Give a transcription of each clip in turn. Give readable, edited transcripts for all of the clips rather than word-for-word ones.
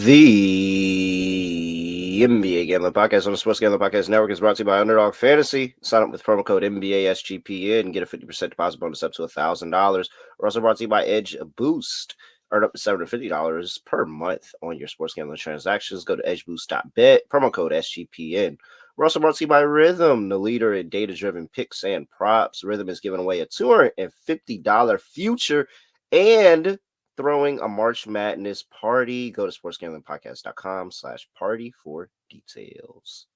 The NBA Gambling Podcast on the Sports Gambling Podcast Network is brought to you by Underdog Fantasy. Sign up with promo code NBA SGPN and get a 50% deposit bonus up to $1,000. We're also brought to you by Edge Boost. Earn up to $750 per month on your sports gambling transactions. Go to edgeboost.bet, promo code SGPN. We're also brought to you by Rhythm, the leader in data-driven picks and props. Rhythm is giving away a $250 future and throwing a March Madness party. Go to sportsgamblingpodcast.com/party for details.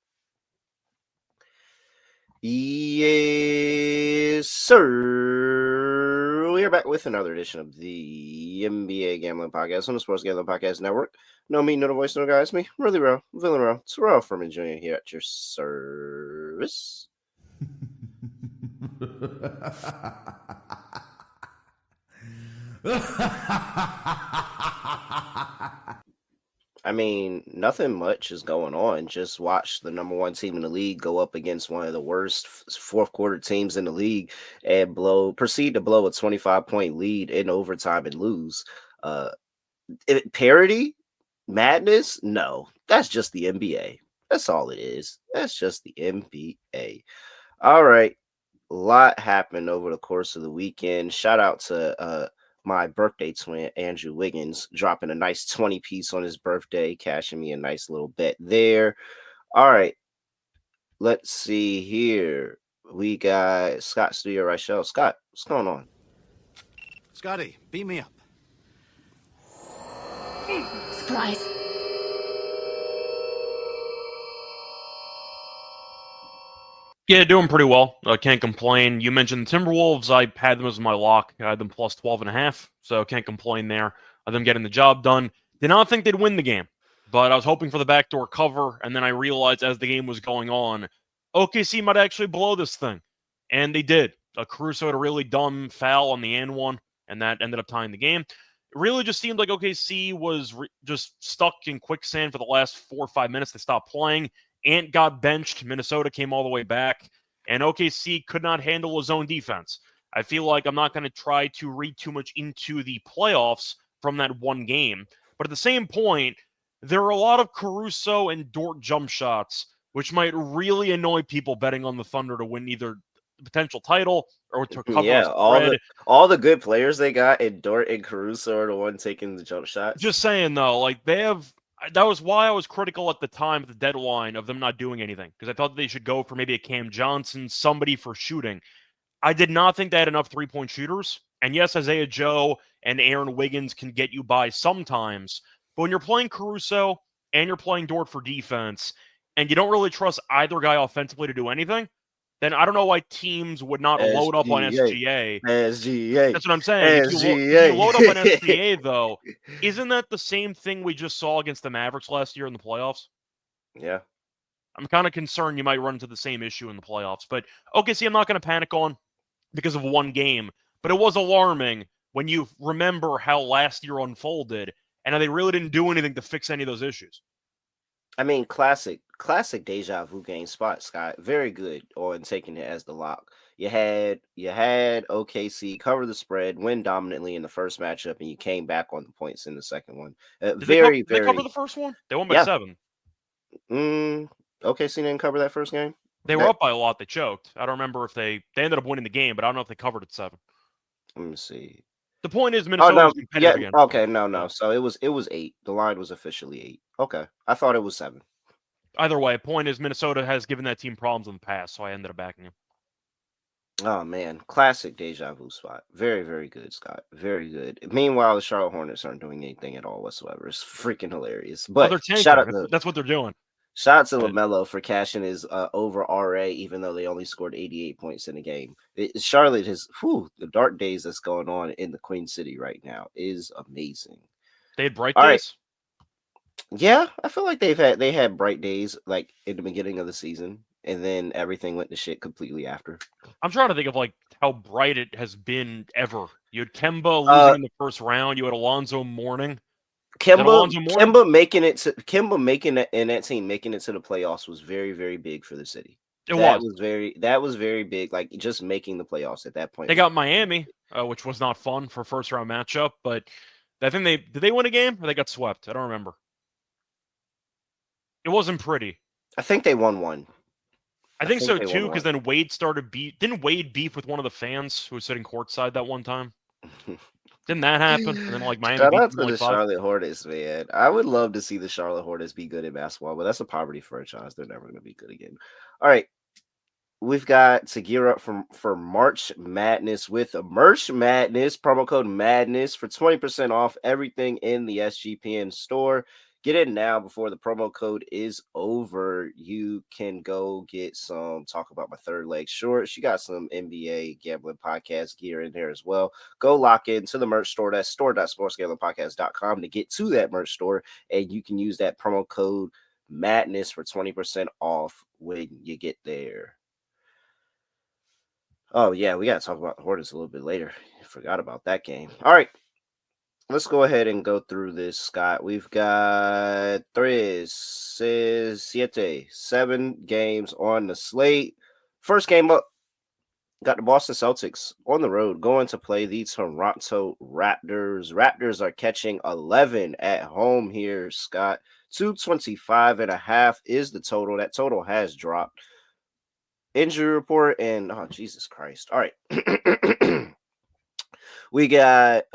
Yes, sir. We are back with another edition of the NBA Gambling Podcast on the Sports Gambling Podcast Network. No me, no the voice, no guys. Me, really real, villain real. Terrell Furman Jr. here at your service. I mean, nothing much is going on. Just watch the number one team in the league go up against one of the worst fourth quarter teams in the league and proceed to blow a 25-point lead in overtime and lose. Parity? Madness? No, that's just the NBA. That's all it is. That's just the NBA. All right. A lot happened over the course of the weekend. Shout out to my birthday twin, Andrew Wiggins, dropping a nice 20-piece on his birthday, cashing me a nice little bet there. All right. Let's see here. We got Scott Reichel. Scott, what's going on? Scotty, beat me up. Surprise. Yeah, doing pretty well. Can't complain. You mentioned the Timberwolves. I had them as my lock. I had them plus 12.5, so can't complain there. Them getting the job done. Did not think they'd win the game, but I was hoping for the backdoor cover, and then I realized as the game was going on, OKC might actually blow this thing, and they did. Caruso had a really dumb foul on the and one, and that ended up tying the game. It really just seemed like OKC was just stuck in quicksand for the last 4 or 5 minutes. They stopped playing. Ant got benched. Minnesota came all the way back, and OKC could not handle his own defense. I feel like I'm not going to try to read too much into the playoffs from that one game, but at the same point, there are a lot of Caruso and Dort jump shots, which might really annoy people betting on the Thunder to win either the potential title or to cover a spread. all the good players they got, and Dort and Caruso are the one taking the jump shots. Just saying, though, like they have. That was why I was critical at the time of the deadline of them not doing anything, because I thought they should go for maybe a Cam Johnson, somebody for shooting. I did not think they had enough three-point shooters. And yes, Isaiah Joe and Aaron Wiggins can get you by sometimes. But when you're playing Caruso and you're playing Dort for defense, and you don't really trust either guy offensively to do anything, then I don't know why teams would not load up on SGA. SGA. That's what I'm saying. If you load up on SGA, though, isn't that the same thing we just saw against the Mavericks last year in the playoffs? Yeah. I'm kind of concerned you might run into the same issue in the playoffs. But OKC, I'm not going to panic on because of one game. But it was alarming when you remember how last year unfolded and how they really didn't do anything to fix any of those issues. I mean, classic deja vu game spot, Scott. Very good on taking it as the lock. You had OKC cover the spread, win dominantly in the first matchup, and you came back on the points in the second one. Did they cover the first one? They won by 7. OKC didn't cover that first game. They were up by a lot. They choked. I don't remember if they ended up winning the game, but I don't know if they covered at 7. Let me see. The point is Minnesota was competitive again. Okay, no. So it was 8. The line was officially 8. Okay. I thought it was 7. Either way, point is Minnesota has given that team problems in the past, so I ended up backing him. Oh, man. Classic deja vu spot. Very, very good, Scott. Very good. Meanwhile, the Charlotte Hornets aren't doing anything at all whatsoever. It's freaking hilarious. But shout out that's what they're doing. Shout out to LaMelo for cashing his over RA, even though they only scored 88 points in the game. Charlotte has the dark days that's going on in the Queen City right now is amazing. They had bright days. Right. Yeah, I feel like they had bright days like in the beginning of the season, and then everything went to shit completely after. I'm trying to think of like how bright it has been ever. You had Kemba losing in the first round. You had Alonzo Mourning. Kemba making it and that team making it to the playoffs was very, very big for the city. That was very big. Like just making the playoffs at that point. They got Miami, which was not fun for first round matchup, but I think did they win a game or they got swept? I don't remember. It wasn't pretty. I think they won one. I think so they won too, because one. then Wade started Didn't Wade beef with one of the fans who was sitting courtside that one time? Didn't that happen? And then like Miami Shout beat out them to like the 5. Charlotte Hornets, man. I would love to see the Charlotte Hornets be good at basketball, but that's a poverty franchise. They're never going to be good again. All right. We've got to gear up for March Madness with a Merch Madness, promo code Madness for 20% off everything in the SGPN store. Get in now before the promo code is over. You can go get some Talk About My Third Leg shorts. You got some NBA gambling podcast gear in there as well. Go lock into the merch store. That's store.sportsgamblingpodcast.com to get to that merch store, and you can use that promo code Madness for 20% off when you get there. Oh, yeah, we got to talk about the Hornets a little bit later. I forgot about that game. All right, let's go ahead and go through this, Scott. We've got 7 games on the slate. First game up, got the Boston Celtics on the road going to play the Toronto Raptors. Raptors are catching 11 at home here, Scott. 225.5 is the total. That total has dropped. Injury report and oh Jesus Christ. All right. We got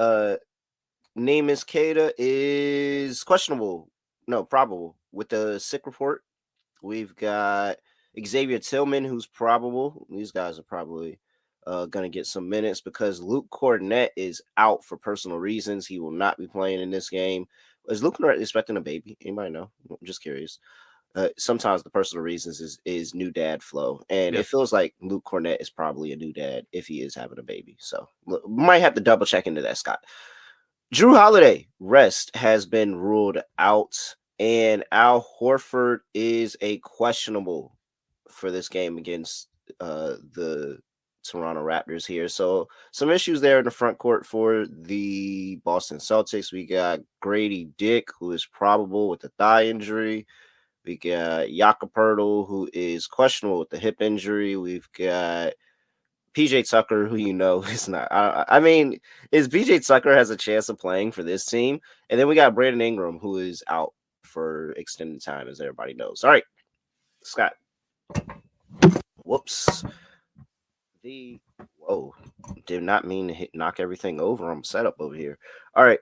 Neemias Queta is questionable. No, probable with the sick report. We've got Xavier Tillman, who's probable. These guys are probably going to get some minutes because Luke Cornett is out for personal reasons. He will not be playing in this game. Is Luke Cornett expecting a baby? Anybody know? I'm just curious. Sometimes the personal reasons is new dad flow, and it feels like Luke Cornett is probably a new dad if he is having a baby. So might have to double check into that, Scott. Drew Holiday rest has been ruled out, and Al Horford is a questionable for this game against the Toronto Raptors here. So some issues there in the front court for the Boston Celtics. We got Grady Dick, who is probable with a thigh injury. We got Jakob Poeltl, who is questionable with the hip injury. We've got PJ Tucker, who is not. I mean, is PJ Tucker has a chance of playing for this team, and then we got Brandon Ingram, who is out for extended time, as everybody knows. All right, Scott. Whoops. Whoa, did not mean to knock everything over. I'm set up over here. All right,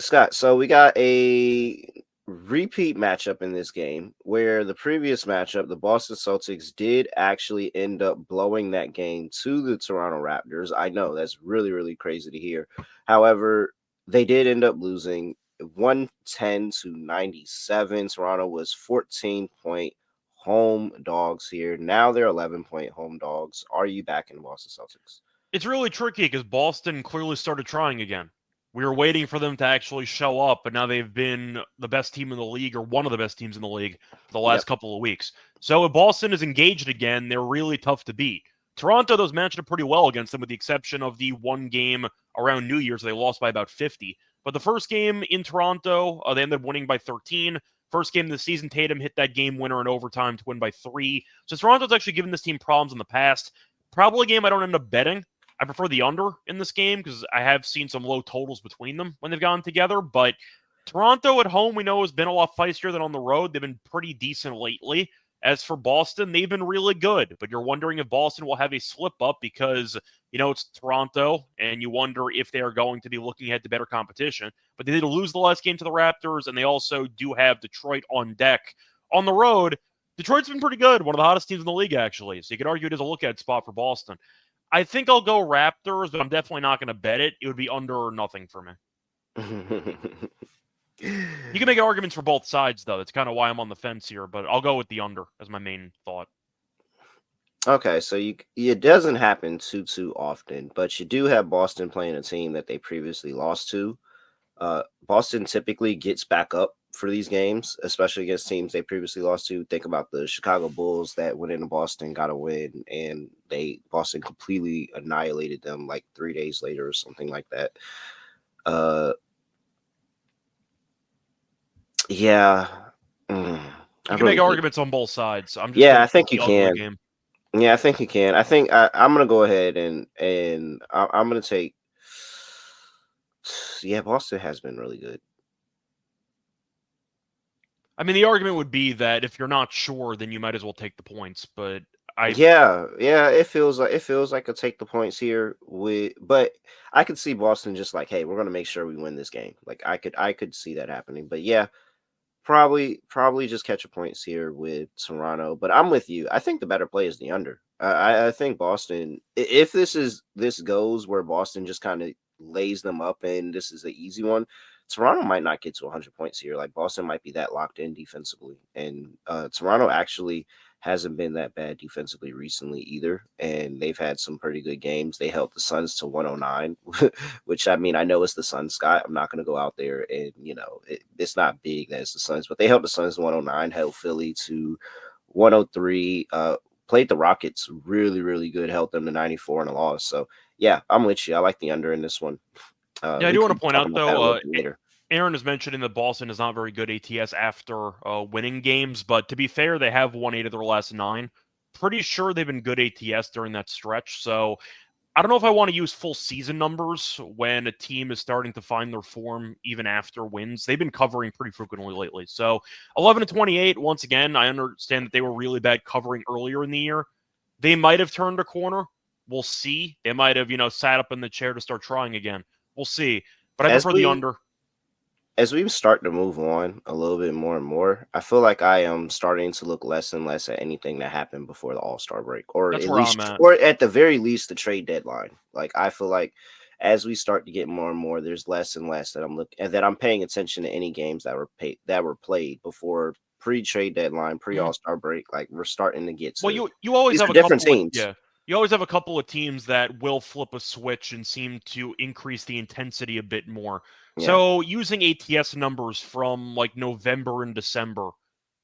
Scott. So we got a repeat matchup in this game where the previous matchup, the Boston Celtics did actually end up blowing that game to the Toronto Raptors. I know that's really, really crazy to hear. However, they did end up losing 110-97. Toronto was 14-point home dogs here. Now they're 11-point home dogs. Are you back in the Boston Celtics? It's really tricky because Boston clearly started trying again. We were waiting for them to actually show up, but now they've been the best team in the league, or one of the best teams in the league, for the last couple of weeks. So if Boston is engaged again, they're really tough to beat. Toronto, those matched up pretty well against them, with the exception of the one game around New Year's. They lost by about 50. But the first game in Toronto, they ended up winning by 13. First game of the season, Tatum hit that game winner in overtime to win by 3. So Toronto's actually given this team problems in the past. Probably a game I don't end up betting. I prefer the under in this game because I have seen some low totals between them when they've gone together. But Toronto at home, we know, has been a lot feistier than on the road. They've been pretty decent lately. As for Boston, they've been really good. But you're wondering if Boston will have a slip up because, it's Toronto, and you wonder if they are going to be looking ahead to better competition. But they did lose the last game to the Raptors, and they also do have Detroit on deck. On the road, Detroit's been pretty good. One of the hottest teams in the league, actually. So you could argue it is a look-at spot for Boston. I think I'll go Raptors, but I'm definitely not going to bet it. It would be under or nothing for me. You can make arguments for both sides, though. That's kind of why I'm on the fence here, but I'll go with the under as my main thought. Okay, so it doesn't happen too often, but you do have Boston playing a team that they previously lost to. Boston typically gets back up for these games, especially against teams they previously lost to. Think about the Chicago Bulls that went into Boston, got a win, and Boston completely annihilated them like 3 days later or something like that. Yeah. You can make arguments on both sides. I'm just I think you can. Game. Yeah, I think you can. I think I'm gonna go ahead and I'm gonna take. Yeah, Boston has been really good. I mean, the argument would be that if you're not sure, then you might as well take the points. But Yeah, it feels like a take the points here but I could see Boston just like, hey, we're gonna make sure we win this game. Like I could see that happening. But yeah, probably just catch a points here with Toronto. But I'm with you. I think the better play is the under. I think Boston, if this goes where Boston just kind of lays them up and this is the easy one, Toronto might not get to 100 points here. Like Boston might be that locked in defensively, and Toronto actually hasn't been that bad defensively recently either, and they've had some pretty good games. They held the Suns to 109, which I mean, I know it's the Suns, Scott. I'm not going to go out there and, it's not big that it's the Suns, but they held the Suns to 109, held Philly to 103, played the Rockets really, really good, held them to 94 in a loss. So, yeah, I'm with you. I like the under in this one. Yeah, I do want to point out, though, later. Aaron is mentioning that Boston is not very good ATS after winning games, but to be fair, they have won 8 of their last 9. Pretty sure they've been good ATS during that stretch, so I don't know if I want to use full season numbers when a team is starting to find their form even after wins. They've been covering pretty frequently lately. So 11-28, once again, I understand that they were really bad covering earlier in the year. They might have turned a corner. We'll see. They might have, sat up in the chair to start trying again. We'll see. But I prefer the under. As we start to move on a little bit more and more, I feel like I am starting to look less and less at anything that happened before the All-Star break, or That's at where least, I'm at. or at the very least, the trade deadline. Like I feel like as we start to get more and more, there's less and less that I'm looking and that I'm paying attention to any games that were played before pre-trade deadline, pre-All-Star break. Like we're starting to get to. Well, you always have a different couple teams. You always have a couple of teams that will flip a switch and seem to increase the intensity a bit more. Yeah. So using ATS numbers from like November and December,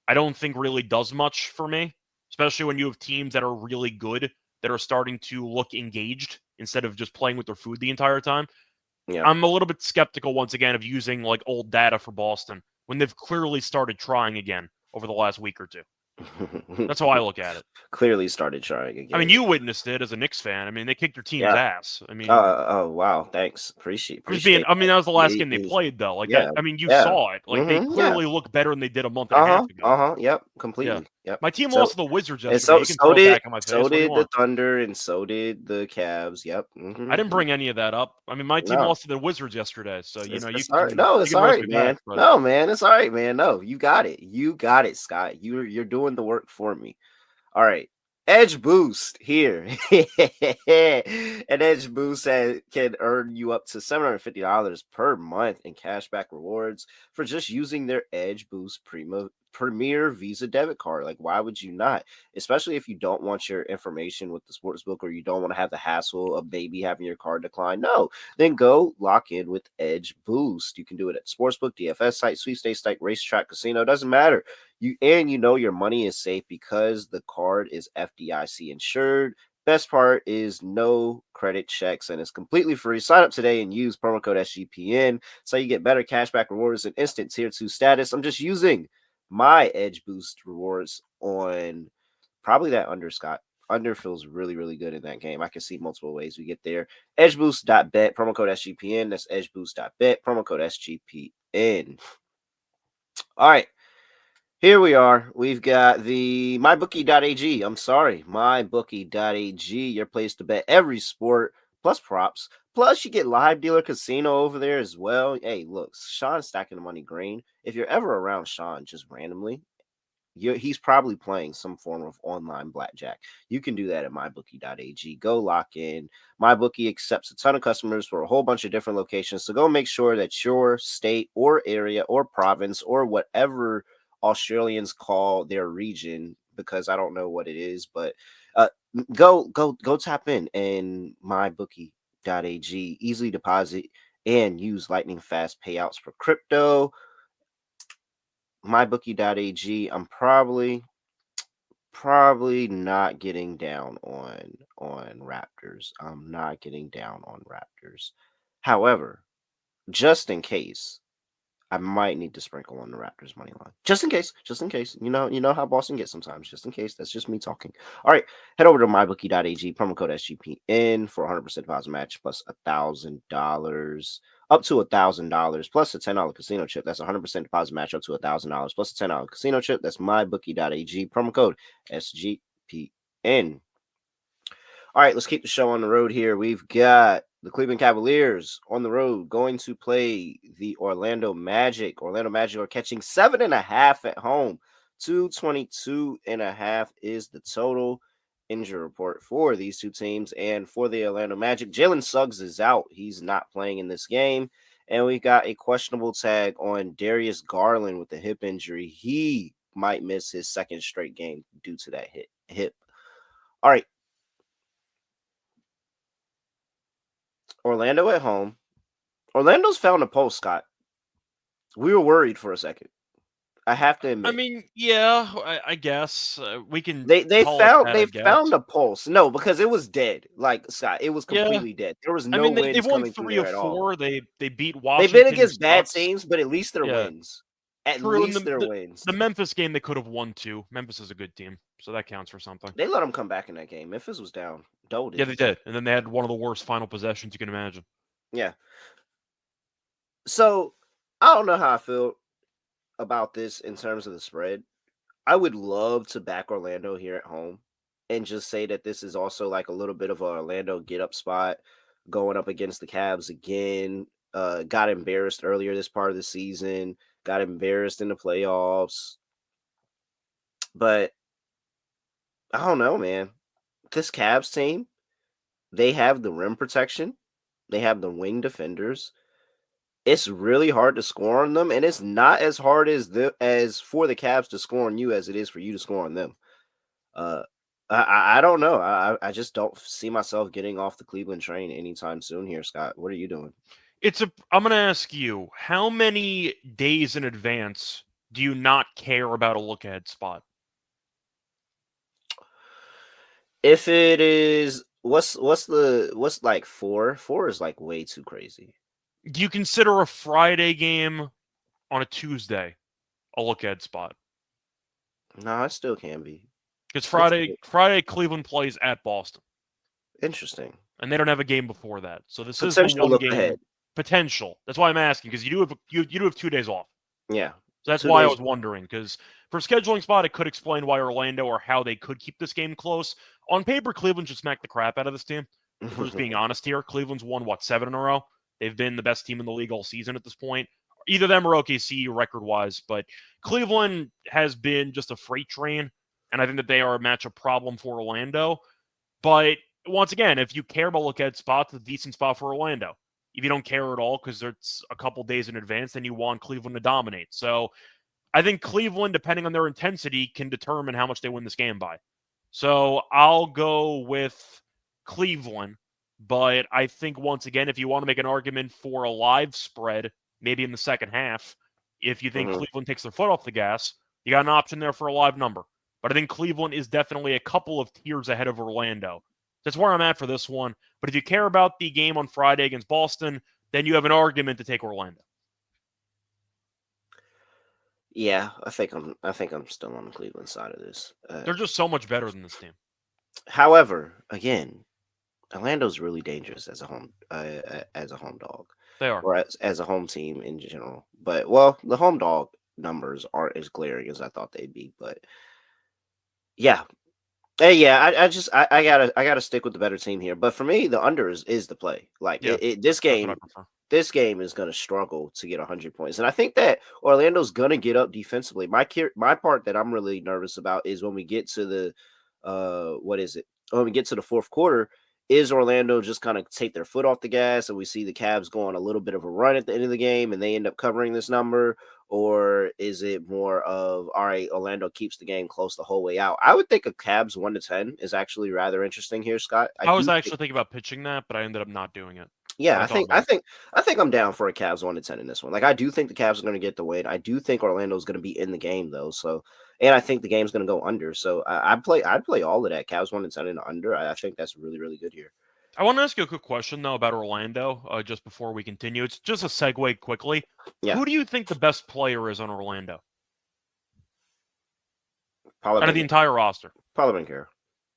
I don't think really does much for me, especially when you have teams that are really good that are starting to look engaged instead of just playing with their food the entire time. Yeah. I'm a little bit skeptical once again of using like old data for Boston when they've clearly started trying again over the last week or two. That's how I look at it. Clearly started trying again. I mean, you witnessed it as a Knicks fan. I mean, they kicked your team's ass. I mean, oh wow, thanks, appreciate. I mean, that was the last game they played, though. Like that. I mean, you saw it. Like they clearly look better than they did a month and a half ago. Yep, completely. Yeah. Yep. My team lost to the Wizards yesterday. So, you can throw it back in my face. So did the Thunder, and so did the Cavs. Yep. I didn't bring any of that up. I mean, my team lost to the Wizards yesterday, so it's you all right. No, it's all right, man. No, man, it's all right, man. No, you got it. You got it, Scott. You're doing the work for me. All right. Edge boost here. An edge boost can earn you up to $750 per month in cashback rewards for just using their Edge Boost Premier Visa debit card. Like, why would you not? Especially if you don't want your information with the sportsbook, or you don't want to have the hassle of maybe having your card decline. No, then go lock in with Edge Boost. You can do it at sportsbook, DFS site, sweepstakes site, racetrack, casino. Doesn't matter. Your money is safe because the card is FDIC insured. Best part is no credit checks, and it's completely free. Sign up today and use promo code SGPN so you get better cashback rewards and instant tier 2 status. I'm just using my Edge Boost rewards on probably that under, Scott. Under feels really, really good in that game. I can see multiple ways we get there. Edgeboost.bet, promo code SGPN. That's edgeboost.bet, promo code SGPN. All right. Here we are. We've got the mybookie.ag. I'm sorry, mybookie.ag. Your place to bet every sport plus props. Plus, you get live dealer casino over there as well. Hey, look, Sean's stacking the money green. If you're ever around Sean just randomly, he's probably playing some form of online blackjack. You can do that at mybookie.ag. Go lock in. MyBookie accepts a ton of customers for a whole bunch of different locations. So go make sure that your state or area or province or whatever Australians call their region, because I don't know what it is, but go tap in and mybookie.ag, easily deposit and use lightning fast payouts for crypto. Mybookie.ag. I'm probably not getting down on Raptors. I'm not getting down on Raptors. However, just in case, I might need to sprinkle on the Raptors money line. Just in case. You know how Boston gets sometimes. Just in case. That's just me talking. All right. Head over to mybookie.ag, promo code SGPN for 100% deposit match plus $1,000. Up to $1,000 plus a $10 casino chip. That's 100% deposit match up to $1,000 plus a $10 casino chip. That's mybookie.ag, promo code SGPN. All right, let's keep the show on the road here. We've got the Cleveland Cavaliers on the road going to play the Orlando Magic. Orlando Magic are catching 7.5 at home. 222.5 is the total injury report for these two teams. And for the Orlando Magic, Jalen Suggs is out. He's not playing in this game. And we got a questionable tag on Darius Garland with a hip injury. He might miss his second straight game due to that hip. All right. Orlando at home. Orlando's found a pulse, Scott. We were worried for a second. I have to admit. I mean, yeah, I guess we can. They call it that, I guess. found a pulse. No, because it was dead. Like Scott, it was completely dead. There was no wins they've won coming 3 through or there 4. at all. They beat Washington. They've been against bad Bucks. teams, but at least they're wins. At True, least they're wins. The Memphis game they could have won too. Memphis is a good team, so that counts for something. They let them come back in that game. Memphis was down. Yeah, they did, and then they had one of the worst final possessions you can imagine. Yeah. So I don't know how I feel about this in terms of the spread. I would love to back Orlando here at home and just say that this is also like a little bit of an Orlando get up spot going up against the Cavs again. Got embarrassed earlier this part of the season, got embarrassed in the playoffs. But I don't know, man. This Cavs team, they have the rim protection. They have the wing defenders. It's really hard to score on them, and it's not as hard as for the Cavs to score on you as it is for you to score on them. I don't know. I just don't see myself getting off the Cleveland train anytime soon here, Scott. What are you doing? I'm going to ask you, how many days in advance do you not care about a look ahead spot? If it is, what's like 4? 4 is like way too crazy. Do you consider a Friday game on a Tuesday a look ahead spot? No, it still can be. Because Friday Cleveland plays at Boston. Interesting. And they don't have a game before that. So this is Potential one look game. ahead. Potential. That's why I'm asking, because you do have 2 days off. Yeah. So that's why I was wondering, because for scheduling spot, it could explain why Orlando or how they could keep this game close. On paper, Cleveland should smack the crap out of this team. If we're just being honest here. Cleveland's won, 7 in a row? They've been the best team in the league all season at this point. Either them or OKC record-wise. But Cleveland has been just a freight train, and I think that they are a matchup problem for Orlando. But once again, if you care about look-ahead spots, it's a decent spot for Orlando. If you don't care at all because it's a couple days in advance, then you want Cleveland to dominate. So I think Cleveland, depending on their intensity, can determine how much they win this game by. So I'll go with Cleveland. But I think, once again, if you want to make an argument for a live spread, maybe in the second half, if you think Cleveland takes their foot off the gas, you got an option there for a live number. But I think Cleveland is definitely a couple of tiers ahead of Orlando. That's where I'm at for this one. But if you care about the game on Friday against Boston, then you have an argument to take Orlando. Yeah, I think I'm still on the Cleveland side of this. They're just so much better than this team. However, again, Orlando's really dangerous as a home dog. They are, or as a home team in general. But the home dog numbers aren't as glaring as I thought they'd be. But yeah, I gotta stick with the better team here. But for me, the under is the play. Like this game is gonna struggle to get 100 points, and I think that Orlando's gonna get up defensively. My part that I'm really nervous about is when we get to the when we get to the fourth quarter. Is Orlando just kind of take their foot off the gas and we see the Cavs go on a little bit of a run at the end of the game and they end up covering this number? Or is it more of, all right, Orlando keeps the game close the whole way out? I would think a Cavs 1-10 is actually rather interesting here, Scott. I was actually thinking about pitching that, but I ended up not doing it. Yeah, I think I'm down for a Cavs 1-10 in this one. Like, I do think the Cavs are going to get the win. I do think Orlando's going to be in the game though. So, and I think the game's going to go under. So I'd play all of that. Cavs 1-10 and under. I think that's really, really good here. I want to ask you a quick question, though, about Orlando, just before we continue. It's just a segue quickly. Yeah. Who do you think the best player is on Orlando? Paolo Out of the entire roster. Paolo Banchero.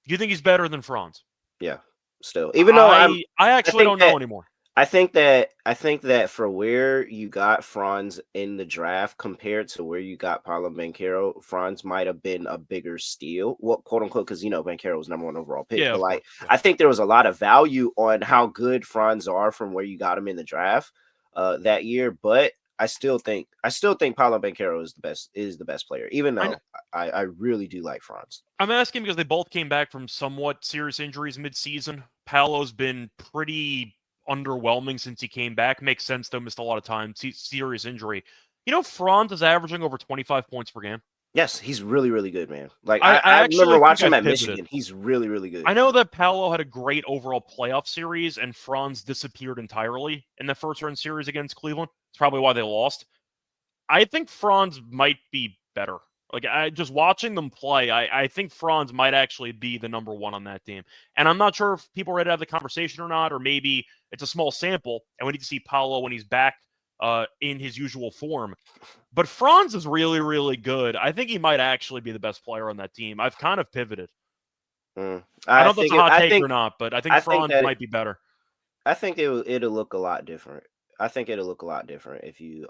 Do you think he's better than Franz? Yeah, still. Even though I actually don't know anymore. I think that for where you got Franz in the draft compared to where you got Paolo Banchero, Franz might have been a bigger steal. Well, quote unquote, because Banchero was number 1 overall pick. Yeah, but course, yeah. I think there was a lot of value on how good Franz are from where you got him in the draft that year. But I still think Paolo Banchero is the best player, even though I really do like Franz. I'm asking because they both came back from somewhat serious injuries mid-season. Paolo's been pretty underwhelming since he came back. Makes sense, though, missed a lot of time. Serious injury. Franz is averaging over 25 points per game. Yes, he's really, really good, man. Like I remember watching him at Michigan. He's really, really good. I know that Paolo had a great overall playoff series, and Franz disappeared entirely in the first-round series against Cleveland. It's probably why they lost. I think Franz might be better. Like, just watching them play, I think Franz might actually be the number 1 on that team. And I'm not sure if people are ready to have the conversation or not, or maybe it's a small sample, and we need to see Paolo when he's back in his usual form. But Franz is really, really good. I think he might actually be the best player on that team. I've kind of pivoted. I don't know if that's a hot take or not, but I think Franz might be better. I think it'll look a lot different. I think it'll look a lot different if you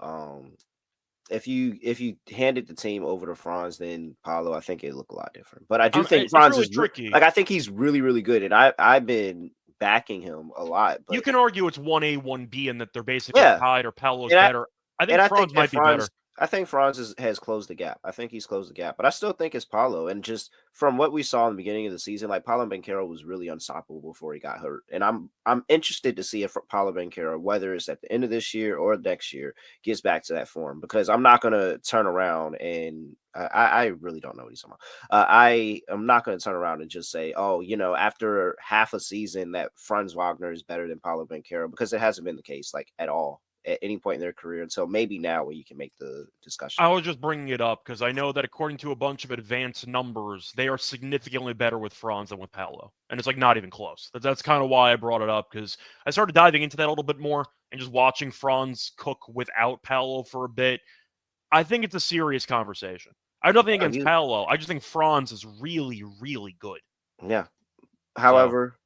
handed the team over to Franz than Paolo. I think it'll look a lot different. But I do think Franz is tricky. I think he's really, really good, and I've been backing him a lot. But you can argue it's 1A, 1B, and that they're basically tied, or Paolo's better. I think Franz might be better. I think Franz has closed the gap. I think he's closed the gap, but I still think it's Paolo. And just from what we saw in the beginning of the season, like Paolo Banchero was really unstoppable before he got hurt. And I'm interested to see if Paolo Banchero, whether it's at the end of this year or next year, gets back to that form, because I'm not going to turn around and I really don't know what he's talking about. I am not going to turn around and just say, after half a season that Franz Wagner is better than Paolo Banchero, because it hasn't been the case at all at any point in their career until maybe now where you can make the discussion. I was just bringing it up because I know that according to a bunch of advanced numbers, they are significantly better with Franz than with Paolo. And it's not even close. That's kind of why I brought it up, because I started diving into that a little bit more and just watching Franz cook without Paolo for a bit. I think it's a serious conversation. I have nothing against Paolo. I just think Franz is really, really good. Yeah. However,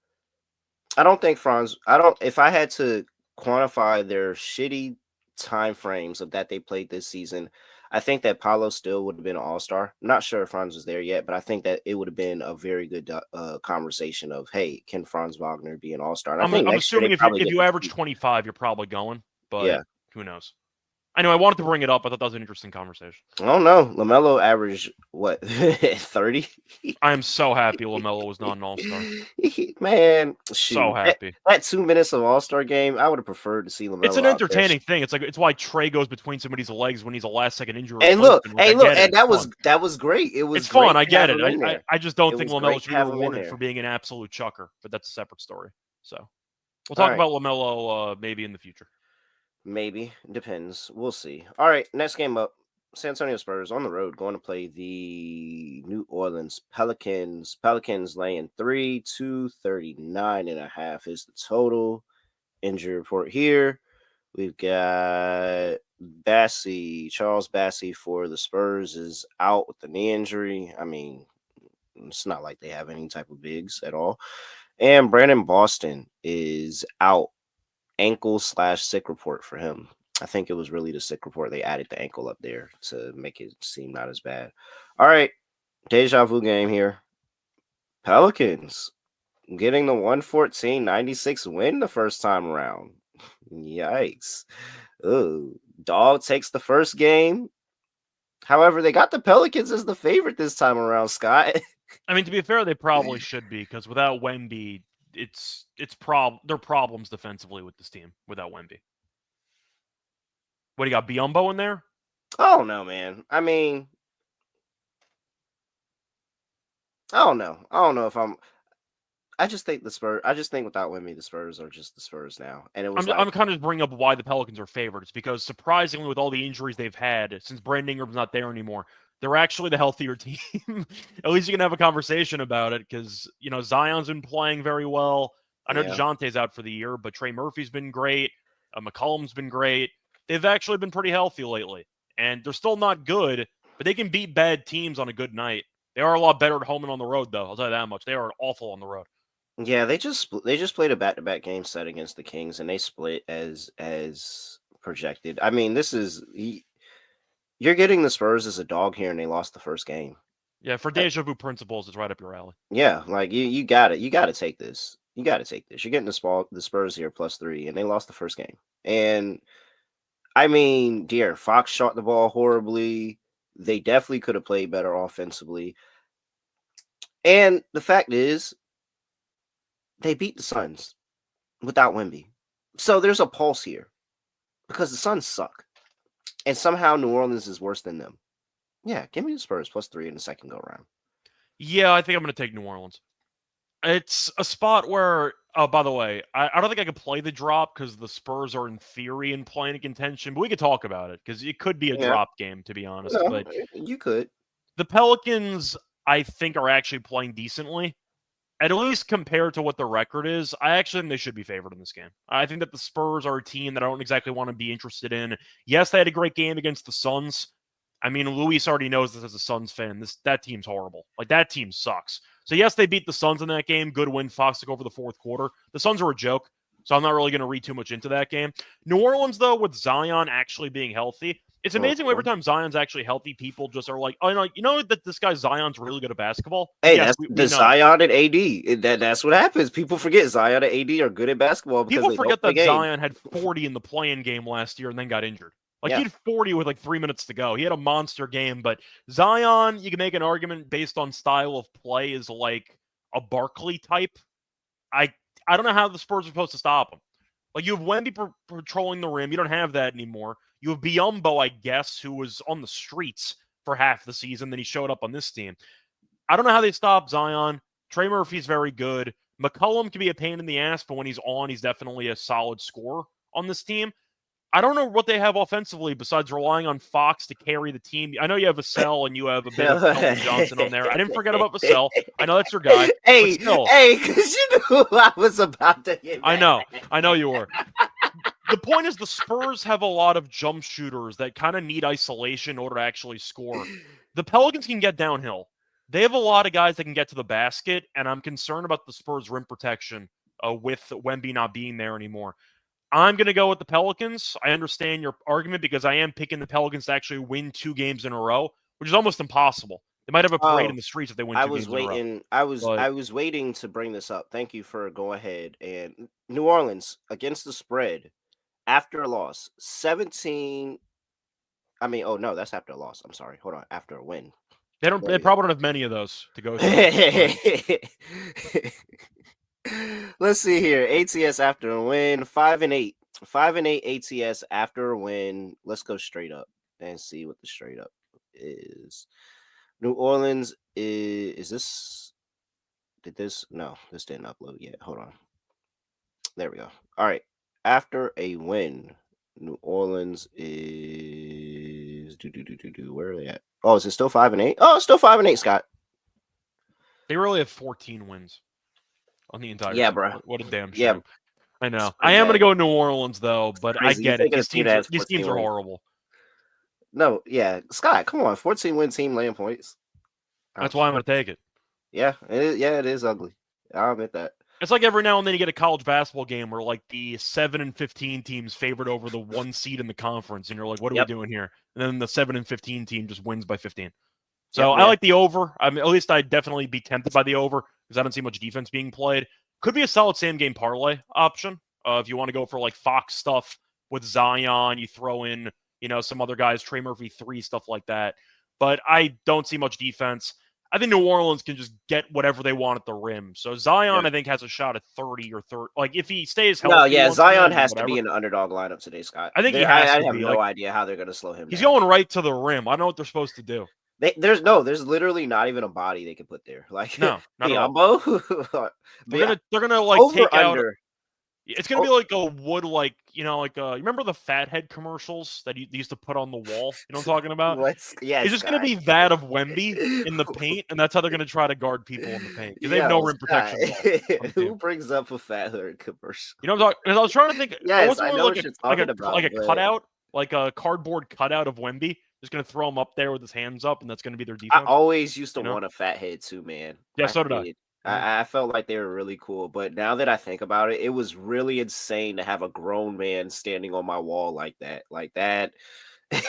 I don't think Franz, if I had to quantify their shitty time frames of that they played this season, I think that Paolo still would have been an all-star. I'm not sure if Franz was there yet, but I think that it would have been a very good conversation of, hey, can Franz Wagner be an all-star? I'm assuming if you average 25, you're probably going, but who knows? Anyway, I wanted to bring it up. I thought that was an interesting conversation. I don't know. LaMelo averaged, 30? I am so happy LaMelo was not an all-star. Man, shoot. So happy. That 2 minutes of all-star game, I would have preferred to see LaMelo. It's an entertaining thing. It's why Trey goes between somebody's legs when he's a last-second injury. And look, and that was great. It's fun. I get it. I just don't think LaMelo should be rewarded for being an absolute chucker, but that's a separate story. So we'll talk about LaMelo maybe in the future. Maybe. Depends. We'll see. All right. Next game up. San Antonio Spurs on the road going to play the New Orleans Pelicans. Pelicans laying 3, 239.5 is the total. Injury report here. We've got Charles Bassey for the Spurs is out with the knee injury. I mean, it's not like they have any type of bigs at all. And Brandon Boston is out. Ankle/sick report for him. I think it was really the sick report. They added the ankle up there to make it seem not as bad. All right. Deja vu game here. Pelicans getting the 114-96 win the first time around. Yikes. Ooh. Dog takes the first game. However, they got the Pelicans as the favorite this time around, Scott. I mean, to be fair, they probably should be, because without Wemby, there are problems defensively with this team without Wemby. What do you got, Biyombo in there? Oh no, man. I mean, I don't know if I just think without Wemby, the Spurs are just the Spurs now. And it was I'm kind of just bringing up why the Pelicans are favorites, because surprisingly, with all the injuries they've had since Brandon Ingram's not there anymore, they're actually the healthier team. At least you can have a conversation about it, because Zion's been playing very well. I know Yeah. DeJounte's out for the year, but Trey Murphy's been great. McCollum's been great. They've actually been pretty healthy lately. And they're still not good, but they can beat bad teams on a good night. They are a lot better at home and on the road, though. I'll tell you that much. They are awful on the road. Yeah, they just played a back-to-back game set against the Kings, and they split as projected. I mean, you're getting the Spurs as a dog here, and they lost the first game. Yeah, for deja vu principles, it's right up your alley. Yeah, like you got it. You got to take this. You got to take this. You're getting the Spurs here +3, and they lost the first game. And I mean, dear, Fox shot the ball horribly. They definitely could have played better offensively. And the fact is, they beat the Suns without Wemby. So there's a pulse here because the Suns suck. And somehow New Orleans is worse than them. Yeah, give me the Spurs +3 in the second go round. Yeah, I think I'm going to take New Orleans. It's a spot where, oh, by the way, I don't think I could play the drop because the Spurs are in theory in playing contention, but we could talk about it because it could be a drop game, to be honest. No, but you could. the Pelicans, I think, are actually playing decently. At least compared to what the record is, I actually think they should be favored in this game. I think that the Spurs are a team that I don't exactly want to be interested in. Yes, they had a great game against the Suns. I mean, Luis already knows this as a Suns fan. That team's horrible. Like, that team sucks. So, yes, they beat the Suns in that game. Good win. Fox took over the fourth quarter. The Suns are a joke, so I'm not really going to read too much into that game. New Orleans, though, with Zion actually being healthy, it's amazing every time Zion's actually healthy, people just are like, oh, you know that this guy Zion's really good at basketball? Hey, yes, that's the Zion and AD. That's what happens. People forget Zion and AD are good at basketball because people they forget don't play that games. Zion had 40 in the play-in game last year and then got injured. Like, Yeah. he had 40 with like 3 minutes to go. He had a monster game, but Zion, you can make an argument based on style of play, is like a Barkley type. I don't know how the Spurs are supposed to stop him. Like, you have Wemby patrolling the rim. You don't have that anymore. You have Biyombo, I guess, who was on the streets for half the season. Then he showed up on this team. I don't know how they stop Zion. Trey Murphy's very good. McCollum can be a pain in the ass, but when he's on, he's definitely a solid scorer on this team. I don't know what they have offensively besides relying on Fox to carry the team. I know you have Vassell and you have a bit of Keldon Johnson on there. I didn't forget about Vassell. I know that's your guy. Hey, because you knew I was about to get I know you were. The point is the Spurs have a lot of jump shooters that kind of need isolation in order to actually score. The Pelicans can get downhill. They have a lot of guys that can get to the basket, and I'm concerned about the Spurs' rim protection with Wemby not being there anymore. I'm going to go with the Pelicans. I understand your argument because I am picking the Pelicans to actually win 2 games in a row, which is almost impossible. They might have a parade in the streets if they win 2 games in a row. I was waiting to bring this up. Thank you for going ahead. And New Orleans against the spread after a loss, 17. I mean, oh no, that's after a loss. I'm sorry. Hold on, after a win. They probably don't have many of those to go through. Let's see here. ATS after a win, 5-8. 5-8 ATS after a win. Let's go straight up and see what the straight up is. New Orleans is this? No, this didn't upload yet. Hold on. There we go. All right. After a win, New Orleans is where are they at? Oh, is it still 5-8? Oh, it's still 5-8, Scott. They really have 14 wins on the entire Yeah, team. bro. What a damn shame. Yeah. I know. I am going to go New Orleans, though, but Crazy. I get it. These These teams are horrible. No, yeah. Scott, come on. 14-win team laying points. That's why I'm going to take it. Yeah, it is ugly. I'll admit that. It's like every now and then you get a college basketball game where like the 7-15 team's favored over the 1 seed in the conference, and you're like, what are we doing here? And then the 7-15 team just wins by 15. So I like the over. I mean, at least I'd definitely be tempted by the over because I don't see much defense being played. Could be a solid same game parlay option if you want to go for like Fox stuff with Zion. You throw in, some other guys, Trey Murphy 3, stuff like that. But I don't see much defense. I think New Orleans can just get whatever they want at the rim. So Zion, I think, has a shot at 30 or 30. Like, if he stays healthy. No, yeah, Zion has to be in the underdog lineup today, Scott. I think he has to I have be. no idea how they're going to slow him down. He's going right to the rim. I don't know what they're supposed to do. There's literally not even a body they could put there. Like, no, not at all. Biyombo? They're gonna like over take out. under. It's gonna be like a wood, like you remember the Fathead commercials that they used to put on the wall? You know what I'm talking about? Yes, It's just gonna be that of Wemby in the paint, and that's how they're gonna try to guard people in the paint because they have no rim protection at all on the Who team. brings up a fat hood commercial? You know what I'm talking? 'Cause I was trying to think. I Yes, wasn't I really know like what you're talking about. a But cutout, like a cardboard cutout of Wemby. Just gonna throw him up there with his hands up, and that's gonna be their I defense. always used to You know? want a fat head too, man. Yeah, I so did I. did. Mhm. I felt like they were really cool, but now that I think about it, it was really insane to have a grown man standing on my wall like that. Like that. All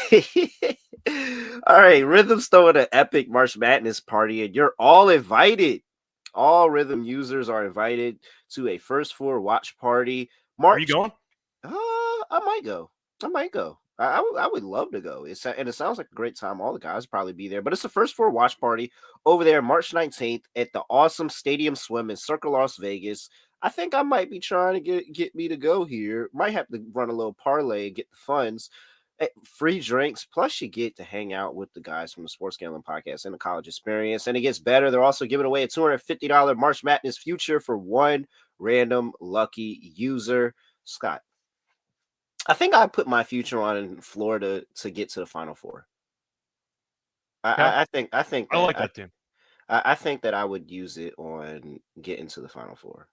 right, Rhythm's throwing an epic March Madness party, and you're all invited. All Rhythm users are invited to a first floor watch party. Are you March. going? I might go. I might go. I would love to go. And it sounds like a great time. All the guys probably be there. But it's the first floor watch party over there March 19th at the awesome Stadium Swim in Circle Las Vegas. I think I might be trying to get me to go here. Might have to run a little parlay and get the funds. Free drinks, plus you get to hang out with the guys from the Sports Gambling Podcast and the college experience. And it gets better. They're also giving away a $250 March Madness future for one random lucky user. Scott, I think I put my future on in Florida to get to the Final Four. I think I like that team. I think that I would use it on getting to the Final Four.